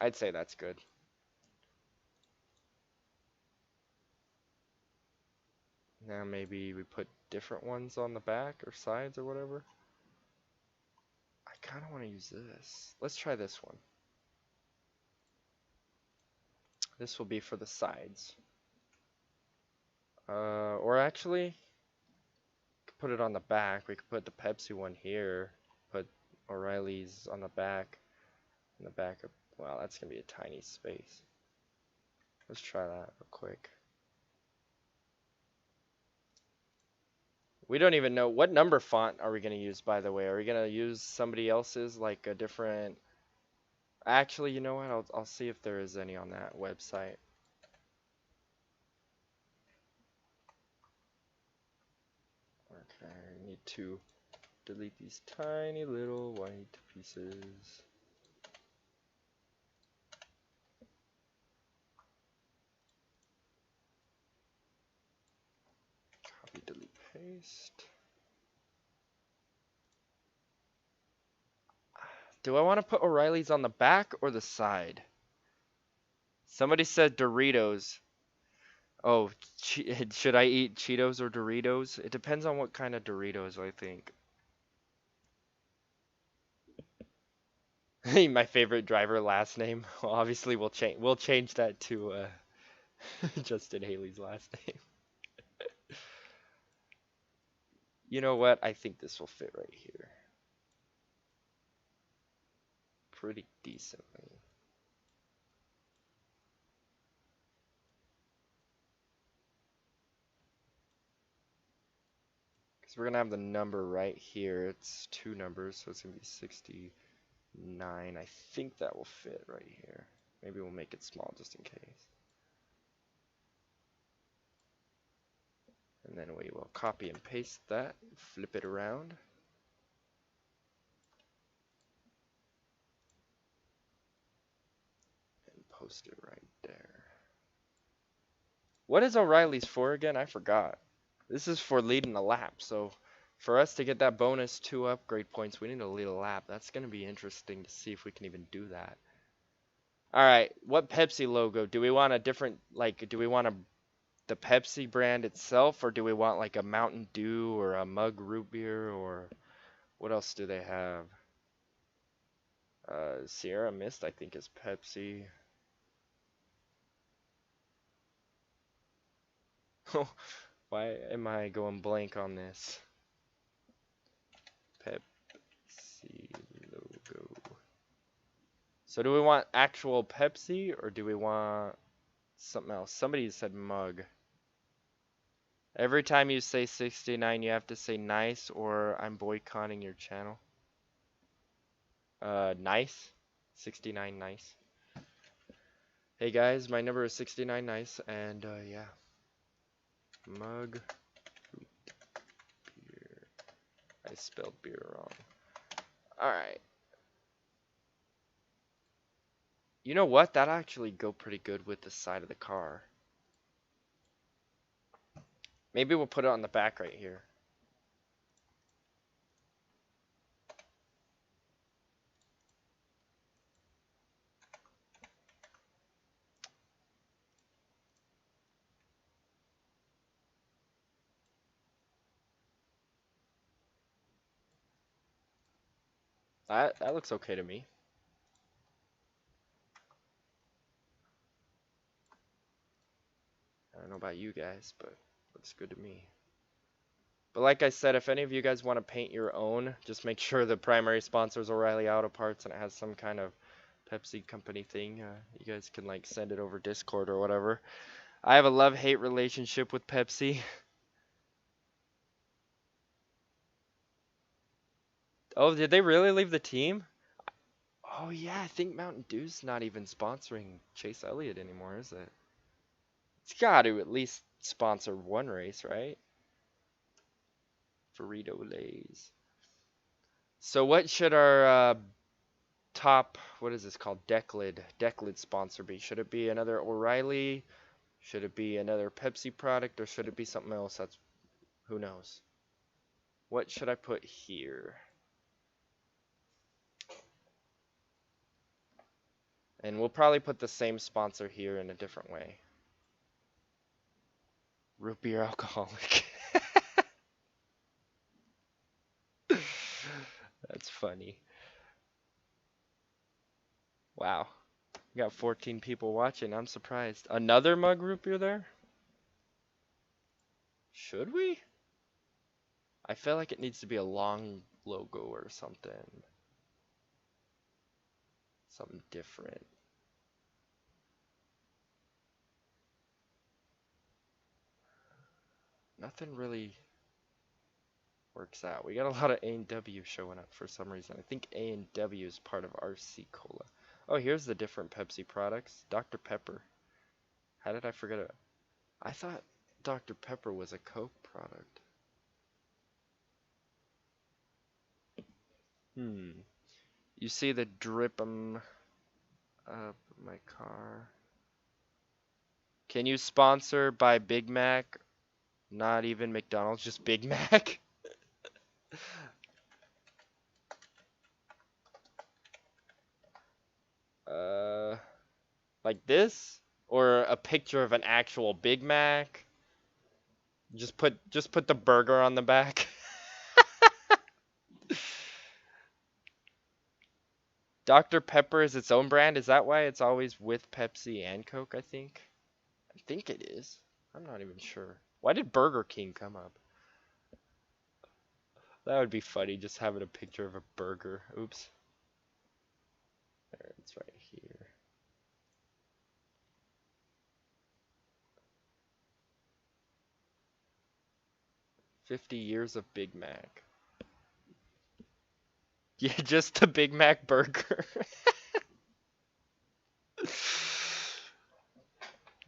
I'd say that's good. Now maybe we put different ones on the back or sides or whatever. I kind of want to use this. Let's try this one. This will be for the sides. Or actually, put it on the back. We could put the Pepsi one here. Put O'Reilly's on the back. In the back of, wow, that's gonna be a tiny space. Let's try that real quick. We don't even know what number font are we gonna use, by the way. Are we gonna use somebody else's, like a different? Actually, you know what? I'll see if there is any on that website. Okay, I need to delete these tiny little white pieces. Copy, delete, paste. Do I want to put O'Reilly's on the back or the side? Somebody said Doritos. Oh, should I eat Cheetos or Doritos? It depends on what kind of Doritos, I think. My favorite driver last name. Well, obviously we'll change that to Justin Haley's last name. You know what? I think this will fit right here. Pretty decently. Because we're gonna have the number right here. It's 2 numbers, so it's gonna be 69. I think that will fit right here. Maybe we'll make it small just in case. And then we will copy and paste that, flip it around. And post it right there. What is O'Reilly's for again? I forgot. This is for leading a lap, so for us to get that bonus 2 upgrade points, we need to lead a lap. That's going to be interesting to see if we can even do that. Alright, what Pepsi logo? Do we want a different, like, do we want the Pepsi brand itself, or do we want like a Mountain Dew or a Mug Root Beer, or what else do they have? Sierra Mist, I think, is Pepsi. Why am I going blank on this? Pepsi logo. So do we want actual Pepsi, or do we want something else? Somebody said mug. Every time you say 69, you have to say nice, or I'm boycotting your channel. Nice. 69 nice. Hey guys, my number is 69 nice, and yeah. Mug beer. I spelled beer wrong. Alright. You know what? That'd actually go pretty good with the side of the car. Maybe we'll put it on the back right here. That looks okay to me. I don't know about you guys, but looks good to me. But like I said, if any of you guys want to paint your own, just make sure the primary sponsor is O'Reilly Auto Parts and it has some kind of Pepsi company thing. You guys can like send it over Discord or whatever. I have a love-hate relationship with Pepsi. Oh, did they really leave the team? Oh yeah, I think Mountain Dew's not even sponsoring Chase Elliott anymore, is it? It's got to at least sponsor one race, right? Frito Lays. So what should our top, what is this called? Deck lid sponsor be? Should it be another O'Reilly? Should it be another Pepsi product? Or should it be something else? That's, who knows? What should I put here? And we'll probably put the same sponsor here in a different way. Root beer alcoholic. That's funny. Wow. We got 14 people watching. I'm surprised. Another mug root beer there? Should we? I feel like it needs to be a long logo or something. Something different. Nothing really works out. We got a lot of A&W showing up for some reason. I think A&W is part of RC Cola. Oh, here's the different Pepsi products. Dr. Pepper. How did I forget it? I thought Dr. Pepper was a Coke product. You see the drip up my car. Can you sponsor by Big Mac? Not even McDonald's, just Big Mac. Like this? Or a picture of an actual Big Mac? Just put the burger on the back. Dr. Pepper is its own brand. Is that why it's always with Pepsi and Coke, I think? I think it is. I'm not even sure. Why did Burger King come up? That would be funny, just having a picture of a burger. Oops. There, it's right here. "50 years of Big Mac." Yeah, just the Big Mac burger.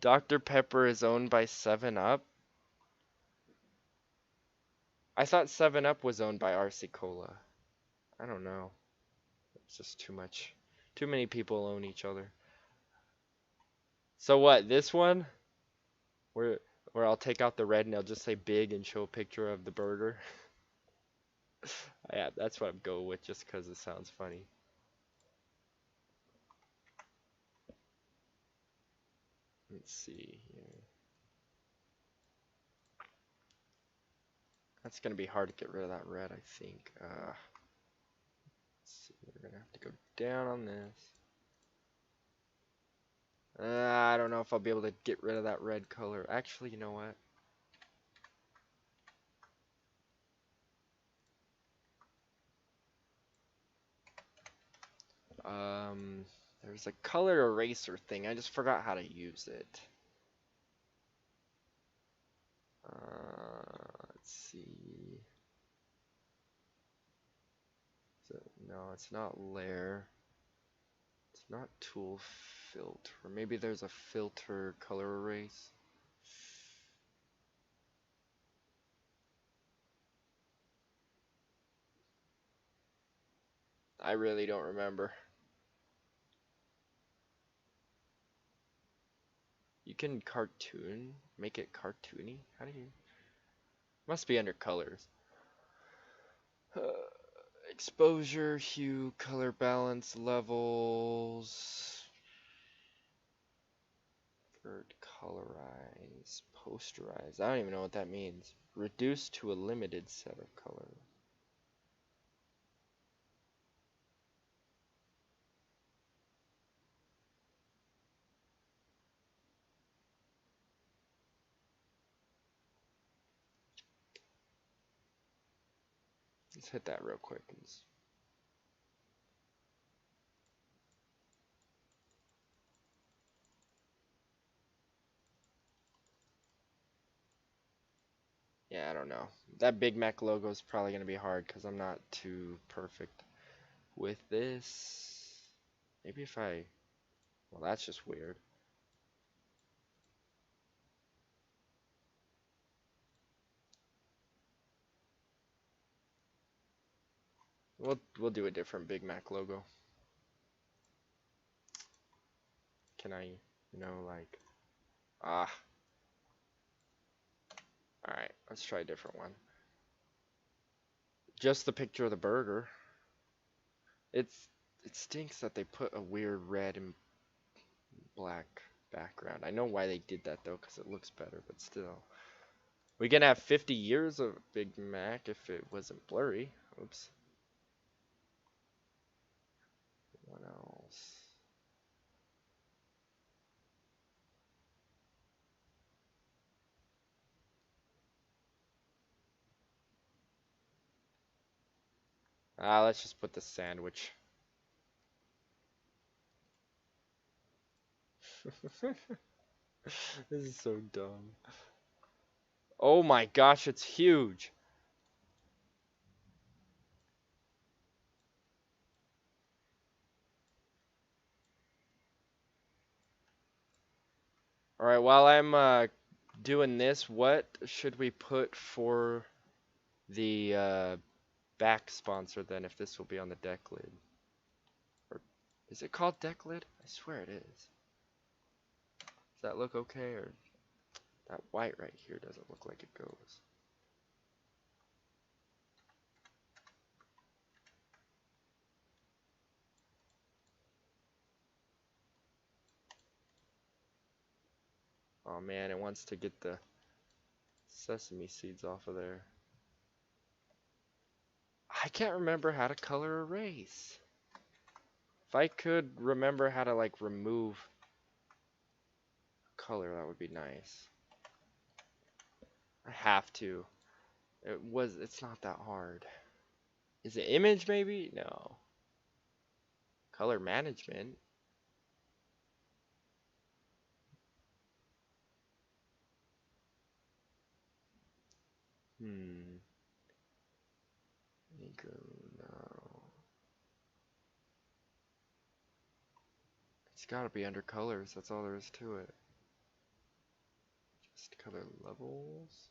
Dr. Pepper is owned by 7-Up. I thought 7-Up was owned by RC Cola. I don't know. It's just too much. Too many people own each other. So what, this one? Where I'll take out the red and I'll just say big and show a picture of the burger. Yeah, that's what I'm going with just because it sounds funny. Let's see here. That's going to be hard to get rid of that red, I think. Let's see, we're going to have to go down on this. I don't know if I'll be able to get rid of that red color. Actually, you know what? There's a color eraser thing. I just forgot how to use it. Let's see. No, it's not layer. It's not tool filter. Maybe there's a filter color erase. I really don't remember. You can make it cartoony? How do you? Must be under colors. Exposure, hue, color balance, levels. Vert, colorize, posterize. I don't even know what that means. Reduce to a limited set of colors. Let's hit that real quick. Yeah, I don't know. That Big Mac logo is probably going to be hard because I'm not too perfect with this. Maybe if I... Well, that's just weird. We'll do a different Big Mac logo. Can I, like... Ah. Alright, let's try a different one. Just the picture of the burger. It stinks that they put a weird red and black background. I know why they did that though, because it looks better, but still. We can have 50 years of Big Mac if it wasn't blurry. Oops. What else? Let's just put the sandwich. This is so dumb. Oh my gosh, it's huge. Alright, while I'm doing this, what should we put for the back sponsor then, if this will be on the deck lid? Or is it called deck lid? I swear it is. Does that look okay, or that white right here doesn't look like it goes? Oh man, it wants to get the sesame seeds off of there. I can't remember how to color erase. If I could remember how to like remove color, that would be nice. I have to. It's not that hard. Is it image maybe? No. Color management. No. It's gotta be under colors, that's all there is to it. Just color levels.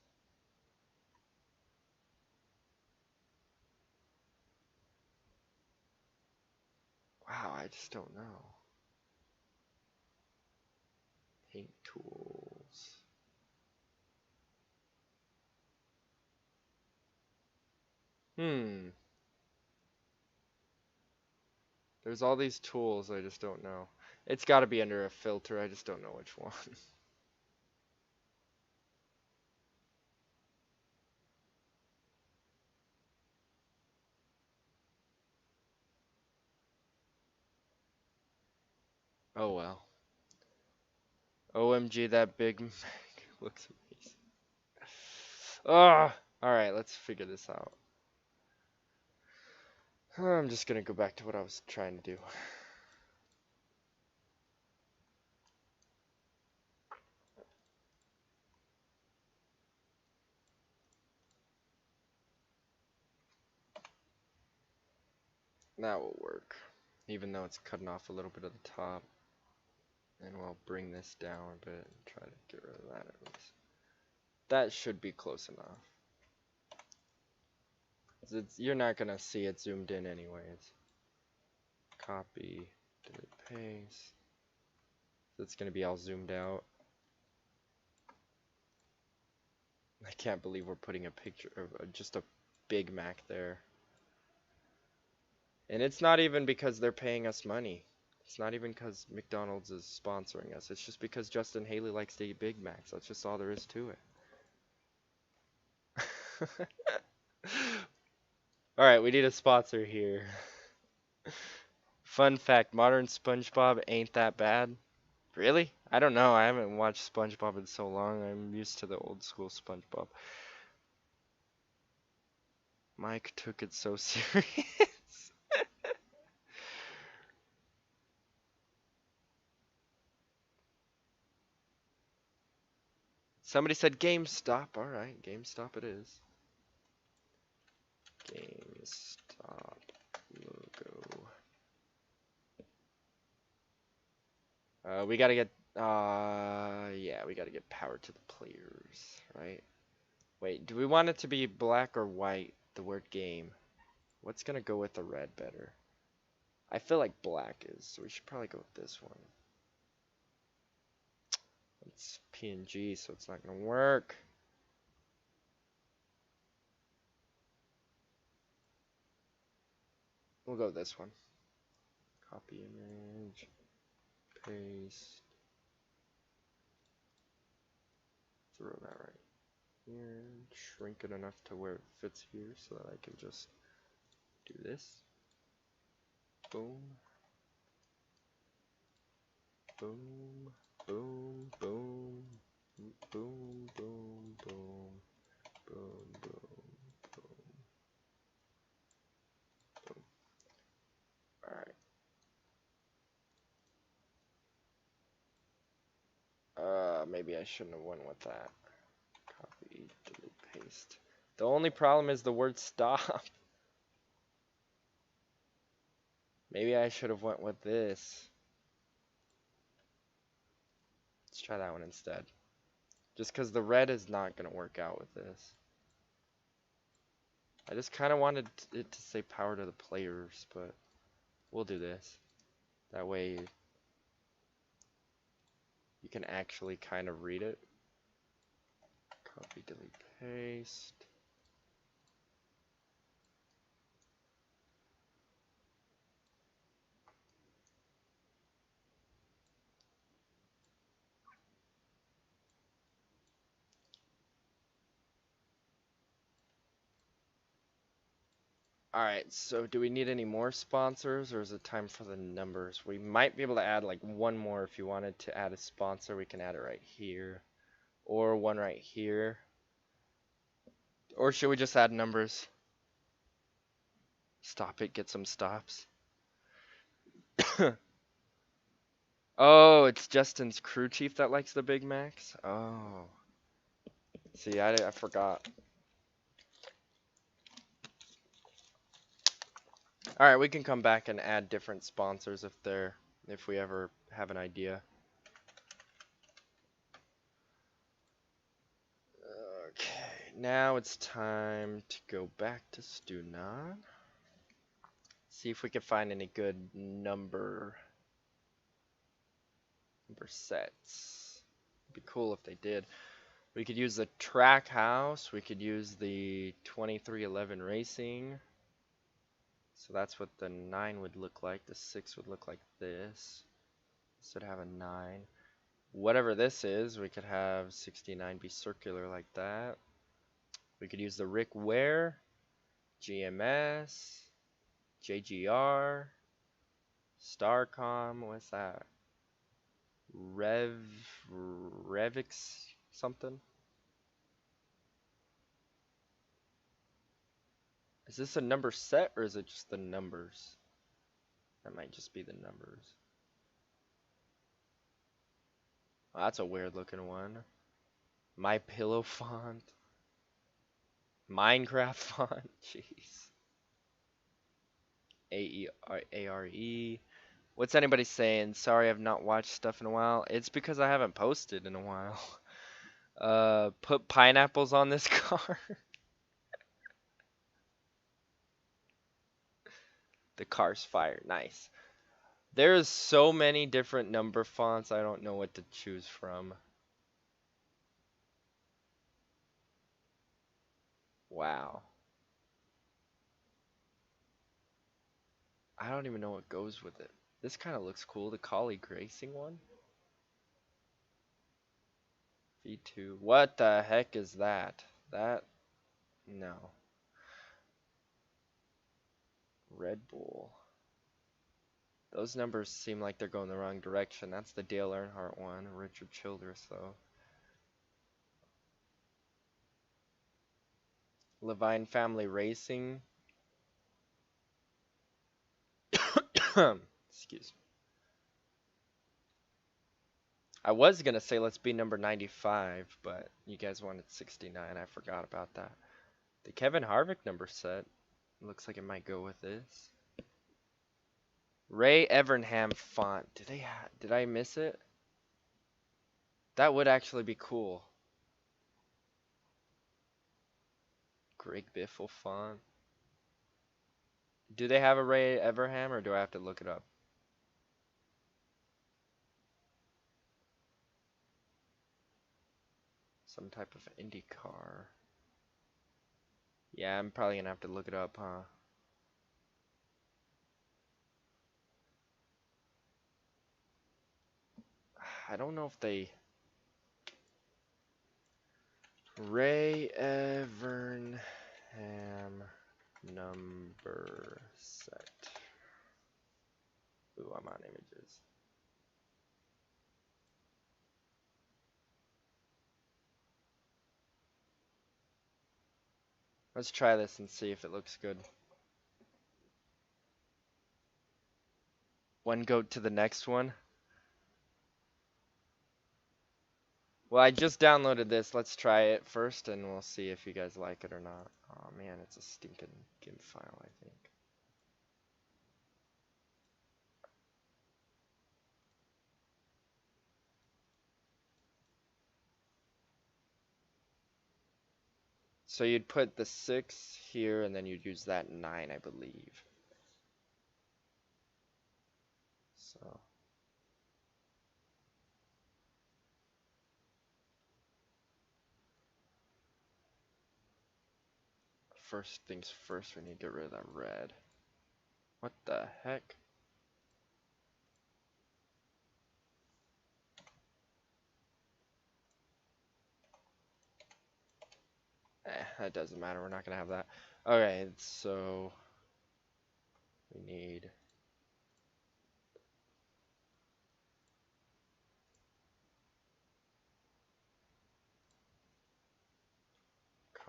Wow, I just don't know. Paint tools. There's all these tools, I just don't know. It's gotta be under a filter, I just don't know which one. Oh well. OMG, that Big Mac looks amazing. Alright, let's figure this out. I'm just gonna go back to what I was trying to do. That will work, even though it's cutting off a little bit of the top. And we'll bring this down a bit and try to get rid of that at least. That should be close enough. You're not gonna see it zoomed in anyways. copy, delete, paste. It's gonna be all zoomed out. I can't believe we're putting a picture of just a Big Mac there. And it's not even because they're paying us money. It's not even because McDonald's is sponsoring us. It's just because Justin Haley likes to eat Big Macs. That's just all there is to it. Alright, we need a sponsor here. Fun fact, modern SpongeBob ain't that bad. Really? I don't know. I haven't watched SpongeBob in so long. I'm used to the old school SpongeBob. Mike took it so serious. Somebody said GameStop. Alright, GameStop it is. GameStop logo. We gotta get, yeah, we gotta get power to the players, right? Wait, do we want it to be black or white, the word game? What's gonna go with the red better? I feel like black is, so we should probably go with this one. It's PNG, so it's not gonna work. We'll go with this one. Copy image, paste. Throw that right here. Shrink it enough to where it fits here so that I can just do this. Boom. Boom. Boom. Boom. Boom. Boom. Boom. Boom. Boom. Boom. Boom. Alright. Maybe I shouldn't have went with that. Copy, delete, paste. The only problem is the word stop. Maybe I should have went with this. Let's try that one instead. Just because the red is not going to work out with this. I just kind of wanted it to say power to the players, but we'll do this. That way you can actually kind of read it. Copy, delete, paste. Alright, so do we need any more sponsors, or is it time for the numbers? We might be able to add like one more. If you wanted to add a sponsor, we can add it right here. Or one right here. Or should we just add numbers? Stop it, get some stops. Oh, it's Justin's crew chief that likes the Big Macs? Oh. See, I forgot. Alright, we can come back and add different sponsors if we ever have an idea. Okay, now it's time to go back to Stunan. See if we can find any good number sets. It'd be cool if they did. We could use the Track House. We could use the 2311 Racing. So that's what the 9 would look like. The 6 would look like this. This would have a 9. Whatever this is, we could have 69 be circular like that. We could use the Rick Ware, GMS, JGR, Starcom, what's that? Revix something? Is this a number set or is it just the numbers? That might just be the numbers. Oh, that's a weird looking one. My Pillow font. Minecraft font. Jeez. ARE. What's anybody saying? Sorry, I've not watched stuff in a while. It's because I haven't posted in a while. Put pineapples on this car. The car's fire. Nice. There's so many different number fonts, I don't know what to choose from. Wow. I don't even know what goes with it. This kind of looks cool, the colleague racing one. V2. What the heck is that? That? No. Red Bull. Those numbers seem like they're going the wrong direction. That's the Dale Earnhardt one. Richard Childress, though. Levine Family Racing. Excuse me. I was going to say let's be number 95, but you guys wanted 69. I forgot about that. The Kevin Harvick number set. Looks like it might go with this. Ray Evernham font. Did I miss it? That would actually be cool. Greg Biffle font. Do they have a Ray Evernham, or do I have to look it up? Some type of IndyCar. Yeah, I'm probably gonna have to look it up, huh? I don't know if they... Ray Evernham number set. Ooh, I'm on images. Let's try this and see if it looks good. One goat to the next one. Well, I just downloaded this. Let's try it first, and we'll see if you guys like it or not. Oh man, it's a stinking GIMP file, I think. So you'd put the 6 here, and then you'd use that 9, I believe. So. First things first, we need to get rid of that red. What the heck? That doesn't matter. We're not going to have that. Okay, so we need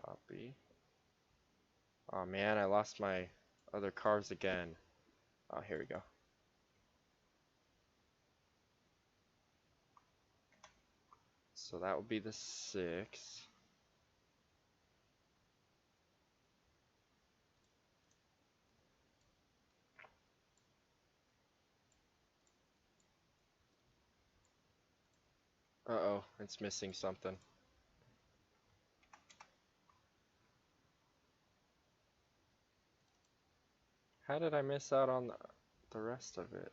copy. Oh man, I lost my other cars again. Oh, here we go. So that would be the 6. Uh-oh, it's missing something. How did I miss out on the rest of it?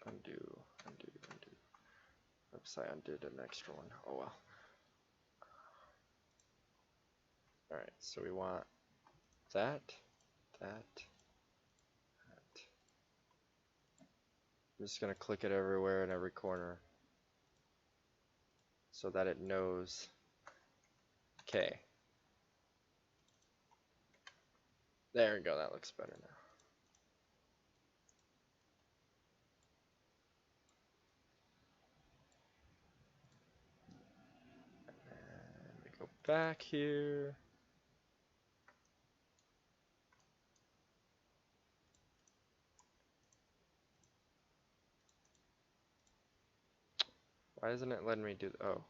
Undo, undo, undo. Oops, I undid an extra one. Oh well. Alright, so we want that, that. I'm just going to click it everywhere in every corner so that it knows. Okay. There we go, that looks better now. And we go back here. Why isn't it letting me do, oh.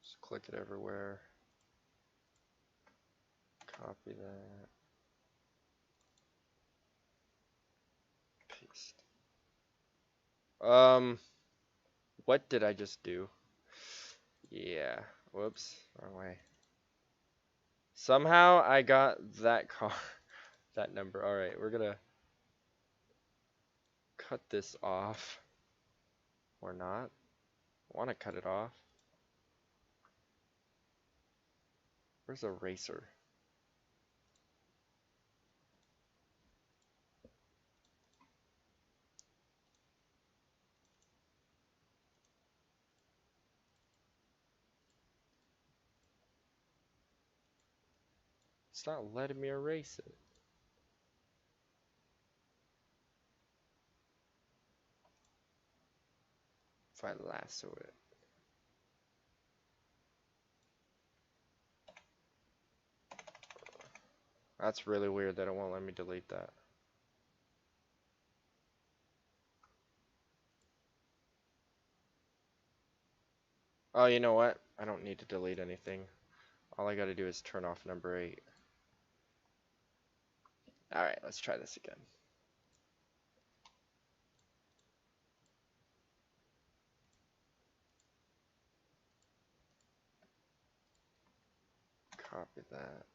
Just click it everywhere. Copy that. Paste. What did I just do? Yeah. Whoops. Wrong way. Somehow I got that car, that number. All right, we're gonna cut this off. Or not. I want to cut it off. Where's a racer? It's not letting me erase it. If I lasso it. That's really weird that it won't let me delete that. Oh, you know what? I don't need to delete anything. All I gotta do is turn off number 8. Alright, let's try this again. Copy that.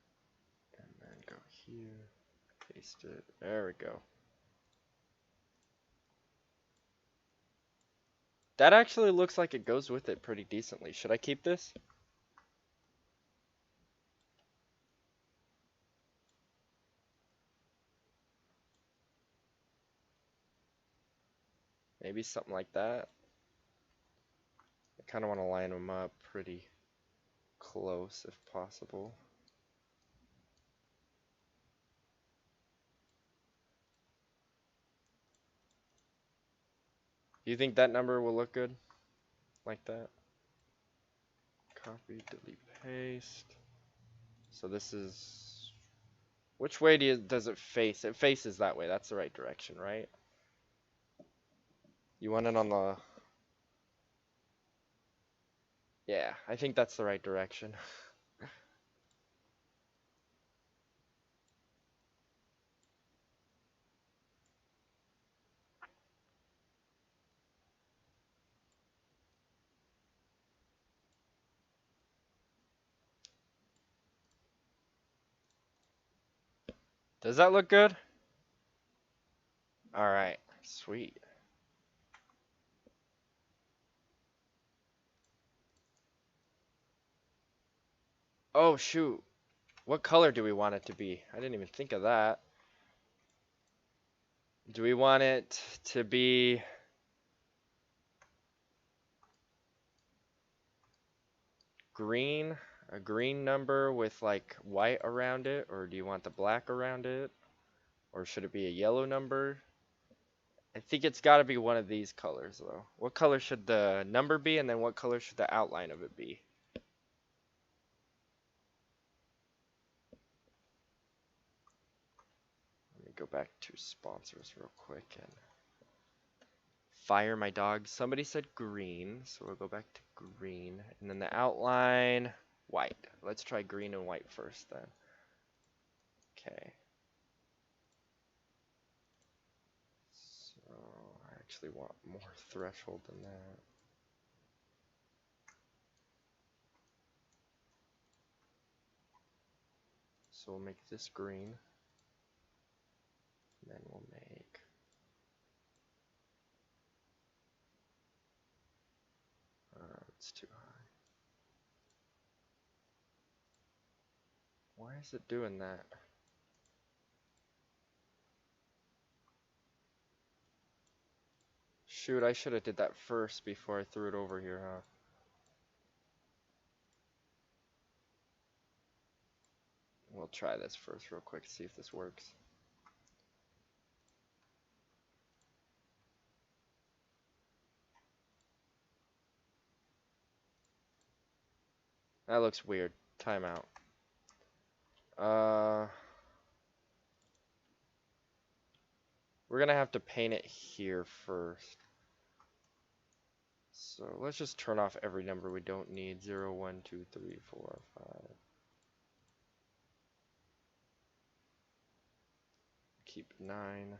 And then go here. Paste it. There we go. That actually looks like it goes with it pretty decently. Should I keep this? Maybe something like that. I kind of want to line them up pretty close if possible. Do you think that number will look good? Like that? Copy, delete, paste. So this is... Which way does it face? It faces that way. That's the right direction, right? You want it on the... Yeah, I think that's the right direction. Does that look good? Alright, sweet. Oh, shoot. What color do we want it to be? I didn't even think of that. Do we want it to be... green? A green number with like white around it? Or do you want the black around it? Or should it be a yellow number? I think it's got to be one of these colors though. What color should the number be, and then what color should the outline of it be? Let me go back to sponsors real quick and fire my dog. Somebody said green, so we'll go back to green. And then the outline, white. Let's try green and white first then. Okay. So I actually want more threshold than that. So we'll make this green. And then we'll make... it's too high. Why is it doing that? Shoot, I should have did that first before I threw it over here, huh? We'll try this first real quick, see if this works. That looks weird. Timeout. We're gonna have to paint it here first. So let's just turn off every number we don't need. 0, 1, 2, 3, 4, 5. Keep 9.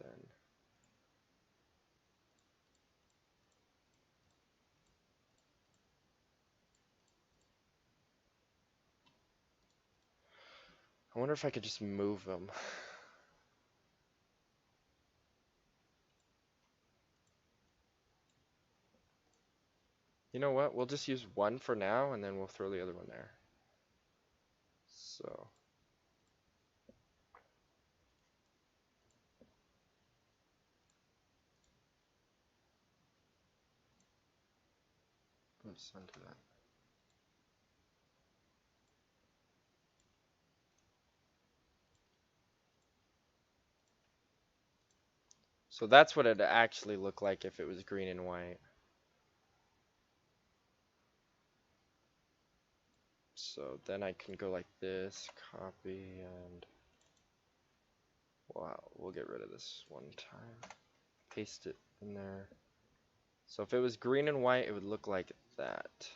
Then I wonder if I could just move them. You know what? We'll just use one for now, and then we'll throw the other one there. So. Oops, undo that. So that's what it'd actually look like if it was green and white. So then I can go like this, copy, and wow, we'll get rid of this one time. Paste it in there. So if it was green and white, it would look like that.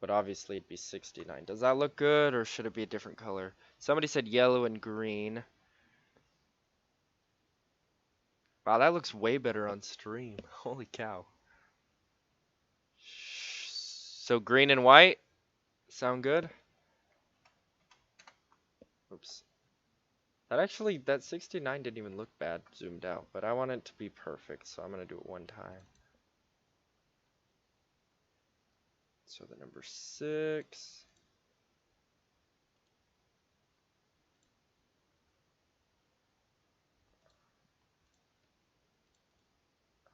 But obviously it'd be 69. Does that look good, or should it be a different color? Somebody said yellow and green. Wow, that looks way better on stream. Holy cow. So green and white sound good? Oops. That 69 didn't even look bad zoomed out, but I want it to be perfect, so I'm gonna do it one time. So the number 6.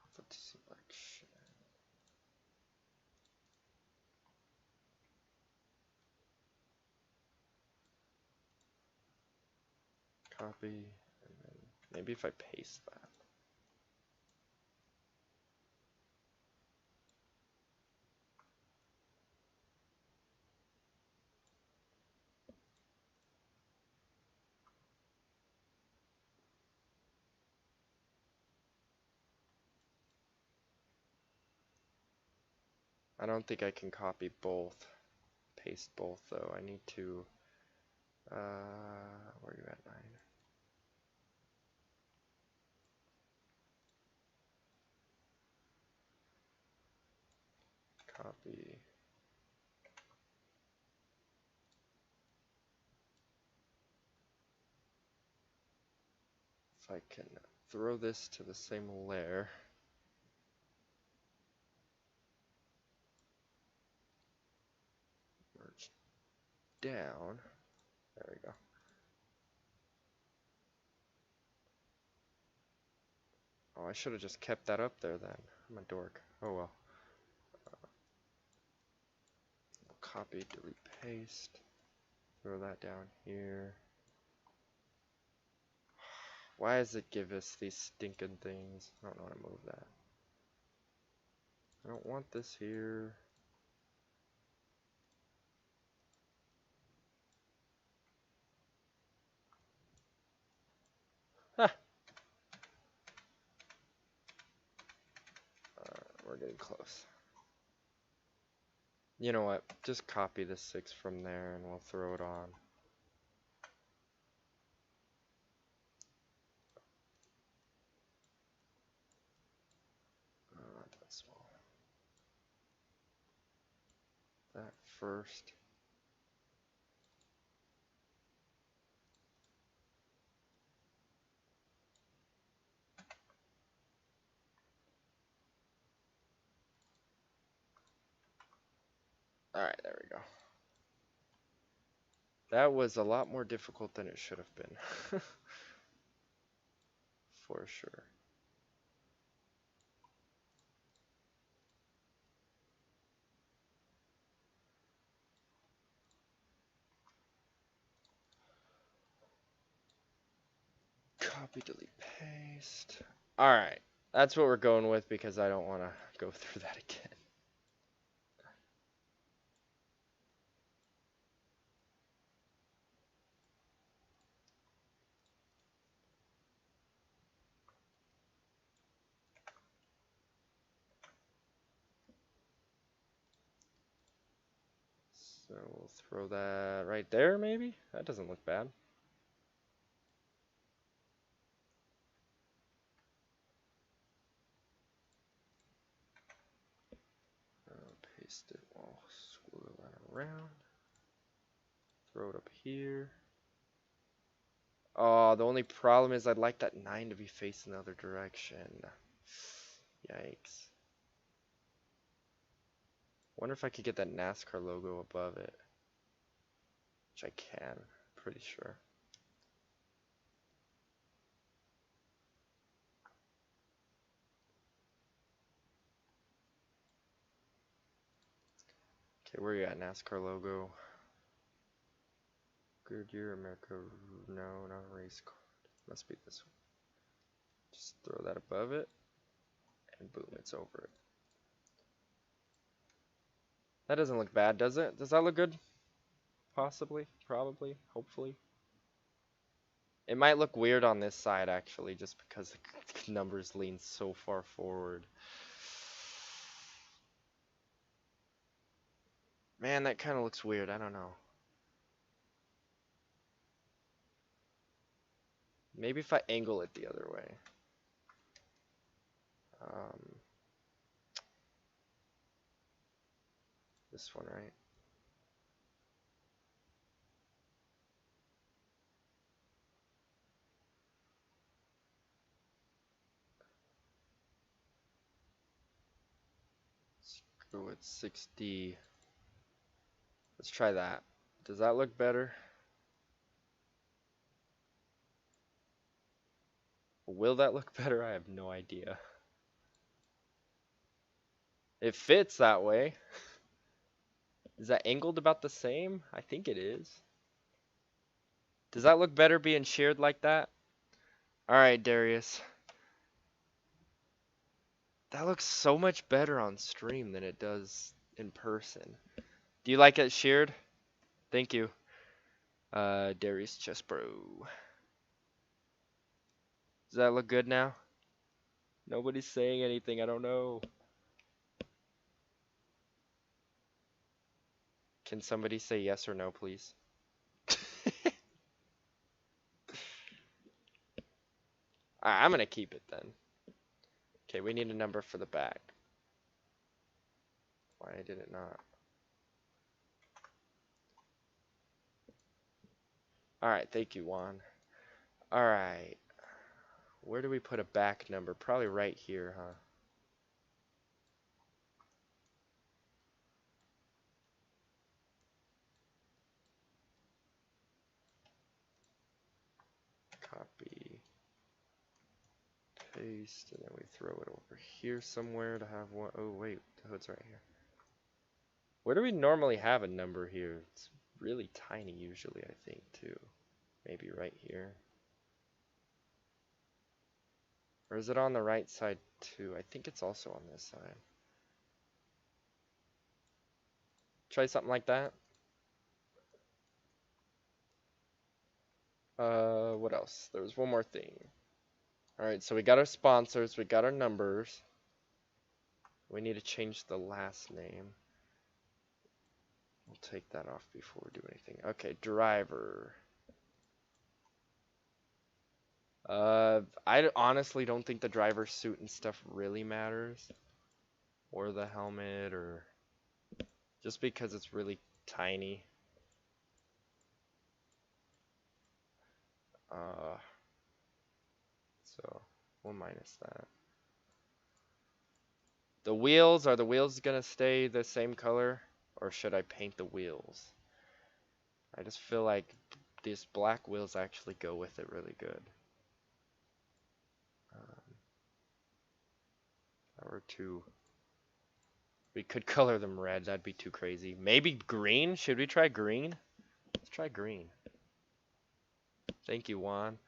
Alpha selection. Copy, and then maybe if I paste that. I don't think I can copy both, paste both though. I need to, where are you at, 9? Copy. If I can throw this to the same layer. Merge down. There we go. Oh, I should have just kept that up there then. I'm a dork. Oh well. Copy, delete, paste. Throw that down here. Why does it give us these stinking things? I don't know how to move that. I don't want this here. Ha! We're getting close. You know what? Just copy the 6 from there and we'll throw it on. Not that small. That first. Alright, there we go. That was a lot more difficult than it should have been. For sure. Copy, delete, paste. Alright, that's what we're going with because I don't want to go through that again. So we'll throw that right there, maybe? That doesn't look bad. Paste it, we'll squiggle that around. throw it up here. Oh, the only problem is I'd like that 9 to be facing the other direction. Yikes. Wonder if I could get that NASCAR logo above it. Which I can, pretty sure. Okay, where you at, NASCAR logo? Goodyear, America, no, not a race car. Must be this one. Just throw that above it, and boom, it's over it. That doesn't look bad, does it? Does that look good? Possibly, probably, hopefully. It might look weird on this side, actually, just because the numbers lean so far forward. Man, that kind of looks weird. I don't know. Maybe if I angle it the other way. This one, right? Let's go with 6D. Let's try that. Does that look better? Will that look better? I have no idea. It fits that way. Is that angled about the same? I think it is. Does that look better being sheared like that? Alright, Darius. That looks so much better on stream than it does in person. Do you like it sheared? Thank you. Darius Chessbro. Does that look good now? Nobody's saying anything, I don't know. Can somebody say yes or no, please? I'm gonna keep it then. Okay, we need a number for the back. Why did it not? Alright, thank you, Juan. Alright. Where do we put a back number? Probably right here, huh? Copy. Paste, and then we throw it over here somewhere to have one. Oh, wait, the hood's right here. Where do we normally have a number here? It's really tiny usually, I think, too. Maybe right here. Or is it on the right side, too? I think it's also on this side. Try something like that. What else? There was one more thing. Alright, so we got our sponsors, we got our numbers. We need to change the last name. We'll take that off before we do anything. Okay, driver. I honestly don't think the driver's suit and stuff really matters. Or the helmet, or just because it's really tiny. So we'll minus that. The wheels, are the wheels gonna stay the same color, or should I paint the wheels? I just feel like these black wheels actually go with it really good. Or two. We could color them red, that'd be too crazy. Maybe green? Should we try green? Let's try green. Thank you, Juan.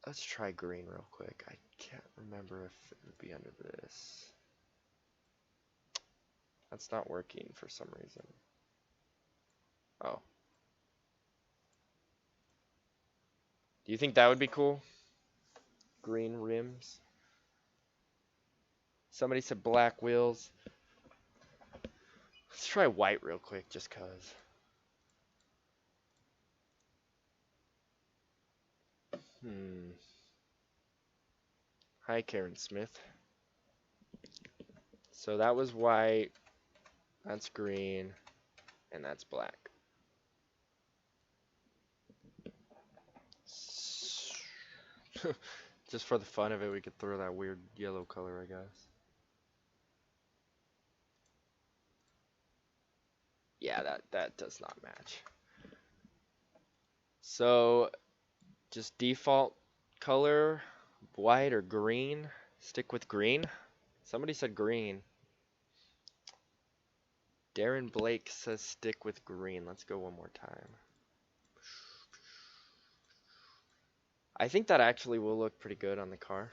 Let's try green real quick. I can't remember if it would be under this. That's not working for some reason. Oh. Do you think that would be cool? Green rims. Somebody said black wheels. Let's try white real quick, just cause. Hi, Karen Smith. So that was white, that's green, and that's black. Just for the fun of it, we could throw that weird yellow color, I guess. Yeah, that does not match. So just default color, white or green. Stick with green. Somebody said green. Darren Blake says stick with green. Let's go one more time. I think that actually will look pretty good on the car.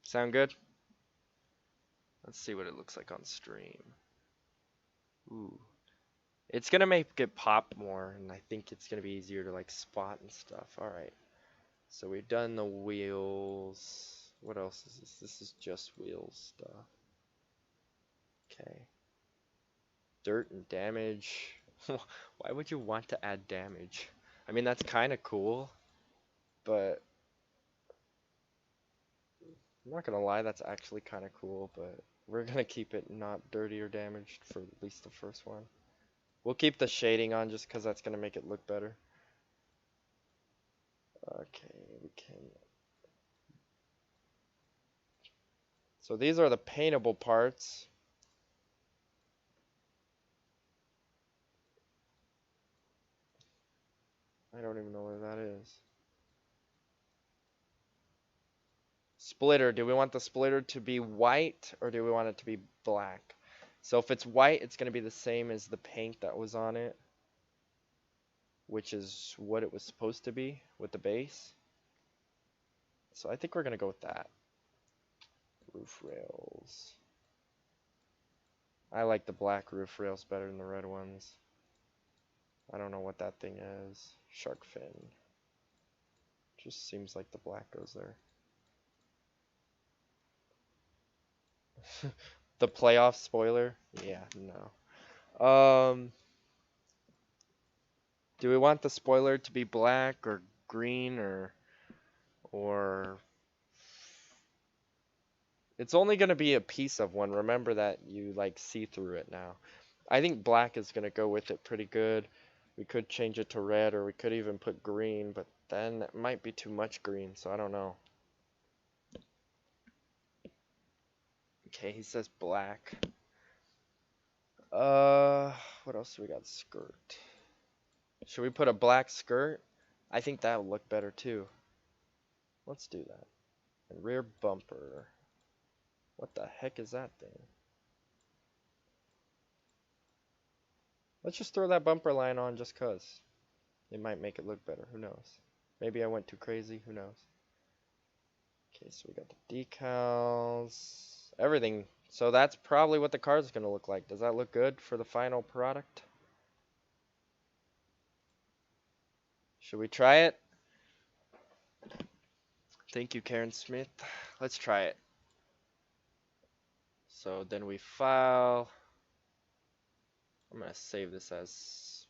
Sound good? Let's see what it looks like on stream. Ooh. It's gonna make it pop more, and I think it's gonna be easier to like spot and stuff. Alright. So we've done the wheels. What else is this? This is just wheels stuff. Okay. Dirt and damage. Why would you want to add damage? I mean, that's kind of cool, but I'm not gonna lie, that's actually kind of cool, but we're gonna keep it not dirty or damaged for at least the first one. We'll keep the shading on just because that's gonna make it look better. Okay, we can. So these are the paintable parts. I don't even know where that is. Splitter. Do we want the splitter to be white or do we want it to be black? So if it's white, it's going to be the same as the paint that was on it, which is what it was supposed to be with the base. So I think we're going to go with that. Roof rails. I like the black roof rails better than the red ones. I don't know what that thing is. Shark fin. Just seems like the black goes there. The playoff spoiler? Yeah, no. Do we want the spoiler to be black or green or it's only going to be a piece of one. Remember that you like see through it now. I think black is going to go with it pretty good. We could change it to red or we could even put green, but then it might be too much green, so I don't know. Okay, he says black. What else do we got? Skirt. Should we put a black skirt? I think that would look better too. Let's do that. And rear bumper. What the heck is that thing? Let's just throw that bumper line on just cause. It might make it look better. Who knows? Maybe I went too crazy. Who knows? Okay, so we got the decals. Everything. So that's probably what the car is going to look like. Does that look good for the final product? Should we try it? Thank you, Karen Smith. Let's try it. So then we file. I'm going to save this as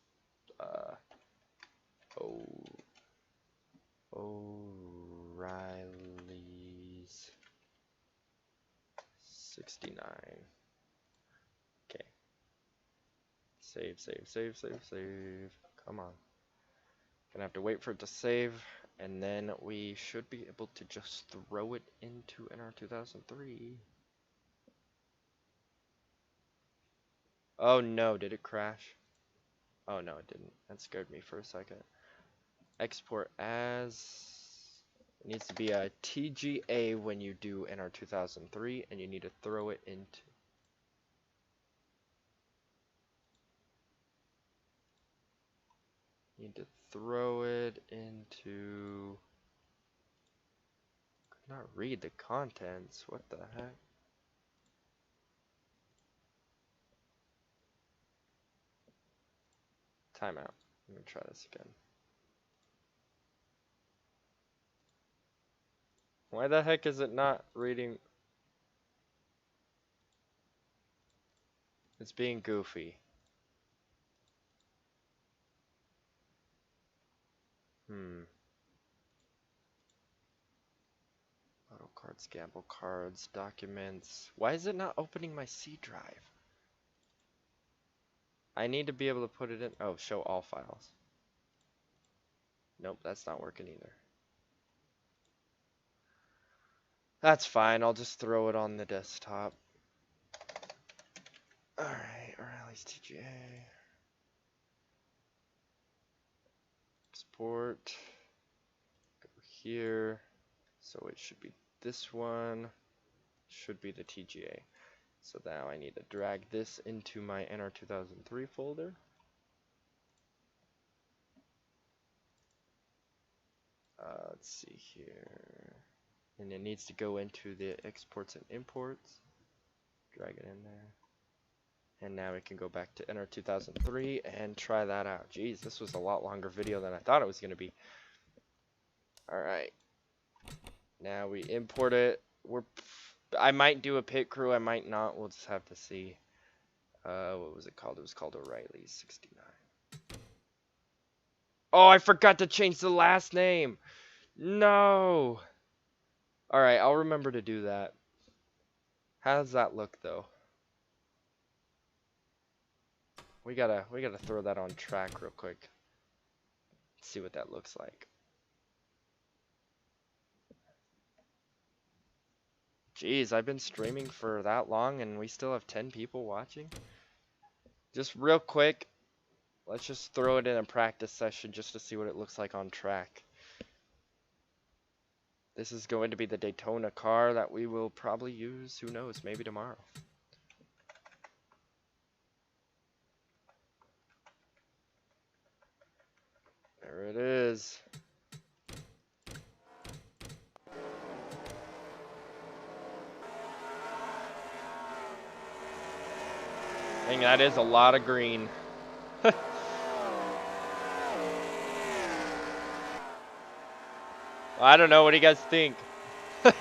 O'Reilly's 69. Okay. Save. Come on. Gonna have to wait for it to save, and then we should be able to just throw it into NR2003. Oh no, did it crash? Oh no, it didn't. That scared me for a second. Export as. It needs to be a TGA when you do NR2003, and you need to throw it into. You need to throw it into. Could not read the contents. What the heck? Timeout. Let me try this again. Why the heck is it not reading? It's being goofy. Auto cards, gamble cards, documents. Why is it not opening my C drive? I need to be able to put it in. Oh, show all files. Nope, that's not working either. That's fine, I'll just throw it on the desktop. Alright, O'Reilly's TGA. Export. Go here. So it should be this one. Should be the TGA. So now I need to drag this into my Nr2003 folder. Let's see here. And it needs to go into the exports and imports. Drag it in there. And now we can go back to Nr2003 and try that out. Jeez, this was a lot longer video than I thought it was going to be. Alright. Now we import it. I might do a pit crew, I might not. We'll just have to see. What was it called? It was called O'Reilly's 69. Oh, I forgot to change the last name. No. Alright, I'll remember to do that. How does that look though? We gotta throw that on track real quick. See what that looks like. Jeez, I've been streaming for that long and we still have 10 people watching. Just real quick, let's just throw it in a practice session just to see what it looks like on track. This is going to be the Daytona car that we will probably use, who knows, maybe tomorrow. There it is. Dang, that is a lot of green. I don't know, what do you guys think? The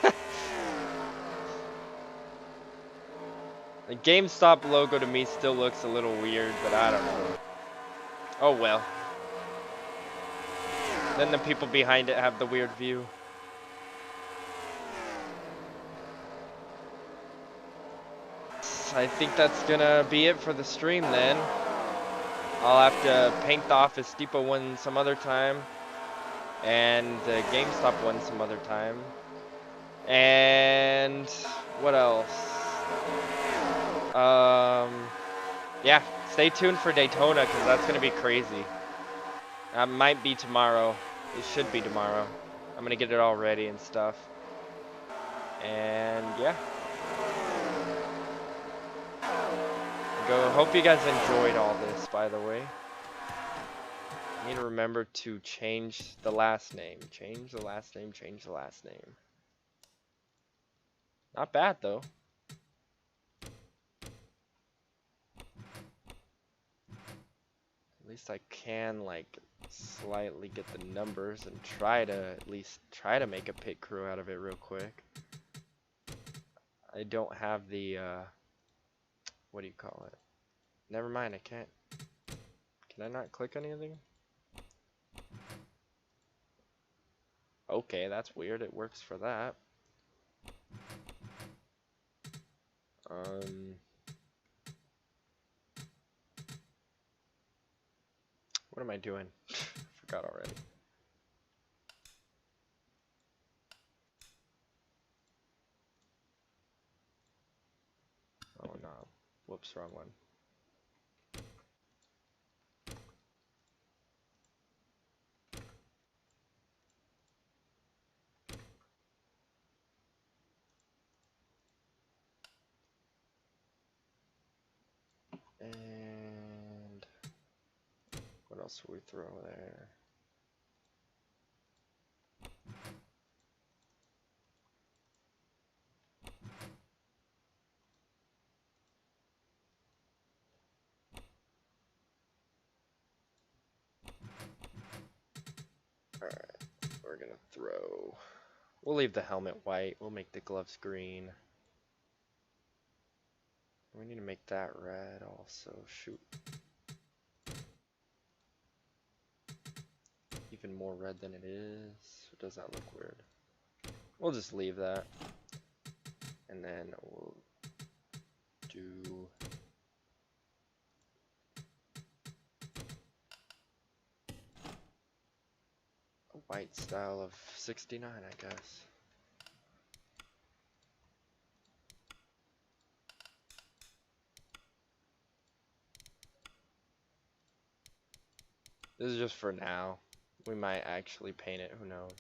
GameStop logo to me still looks a little weird, but I don't know. Oh well. Then the people behind it have the weird view. I think that's gonna be it for the stream then. I'll have to paint the Office Depot one some other time. And the GameStop one some other time. And what else? Yeah, stay tuned for Daytona because that's gonna be crazy. That might be tomorrow. It should be tomorrow. I'm gonna get it all ready and stuff. And yeah. Hope you guys enjoyed all this, by the way. I need to remember to change the last name. Change the last name, change the last name. Not bad, though. At least I can, like, slightly get the numbers and try to, at least try to make a pit crew out of it real quick. I don't have the, what do you call it? Never mind, I can't. Can I not click anything? Okay, that's weird. It works for that. What am I doing? Forgot already. Oh no. Whoops, wrong one. And what else will we throw there? Alright, we're gonna throw. We'll leave the helmet white. We'll make the gloves green. We need to make that red also. Shoot. Even more red than it is. Or does that look weird? We'll just leave that. And then we'll do. white style of 69, I guess. This is just for now. We might actually paint it, who knows.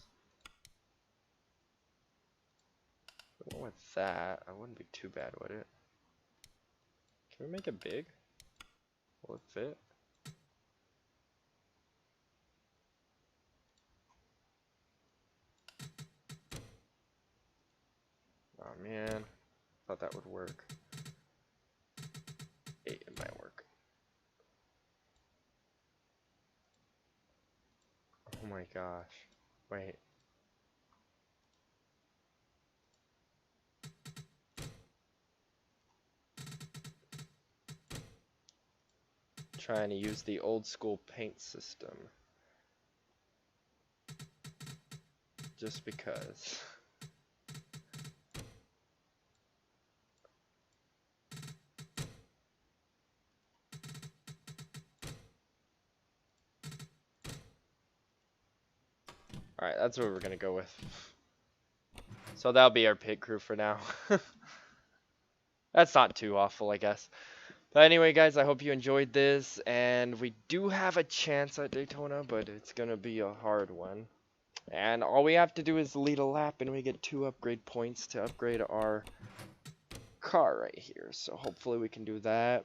If we went with that, I wouldn't be too bad, would it? Can we make it big? Will it fit? Oh man, thought that would work. Hey, it might work. Oh my gosh. Wait. Trying to use the old school paint system. Just because. Alright, that's what we're gonna go with. So that'll be our pit crew for now. That's not too awful, I guess. But anyway, guys, I hope you enjoyed this. And we do have a chance at Daytona, but it's gonna be a hard one. And all we have to do is lead a lap, and we get 2 upgrade points to upgrade our car right here. So hopefully we can do that.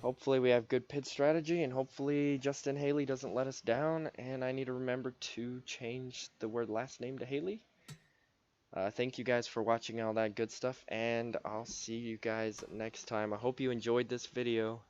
Hopefully we have good pit strategy, and hopefully Justin Haley doesn't let us down. And I need to remember to change the word last name to Haley. Thank you guys for watching all that good stuff, and I'll see you guys next time. I hope you enjoyed this video.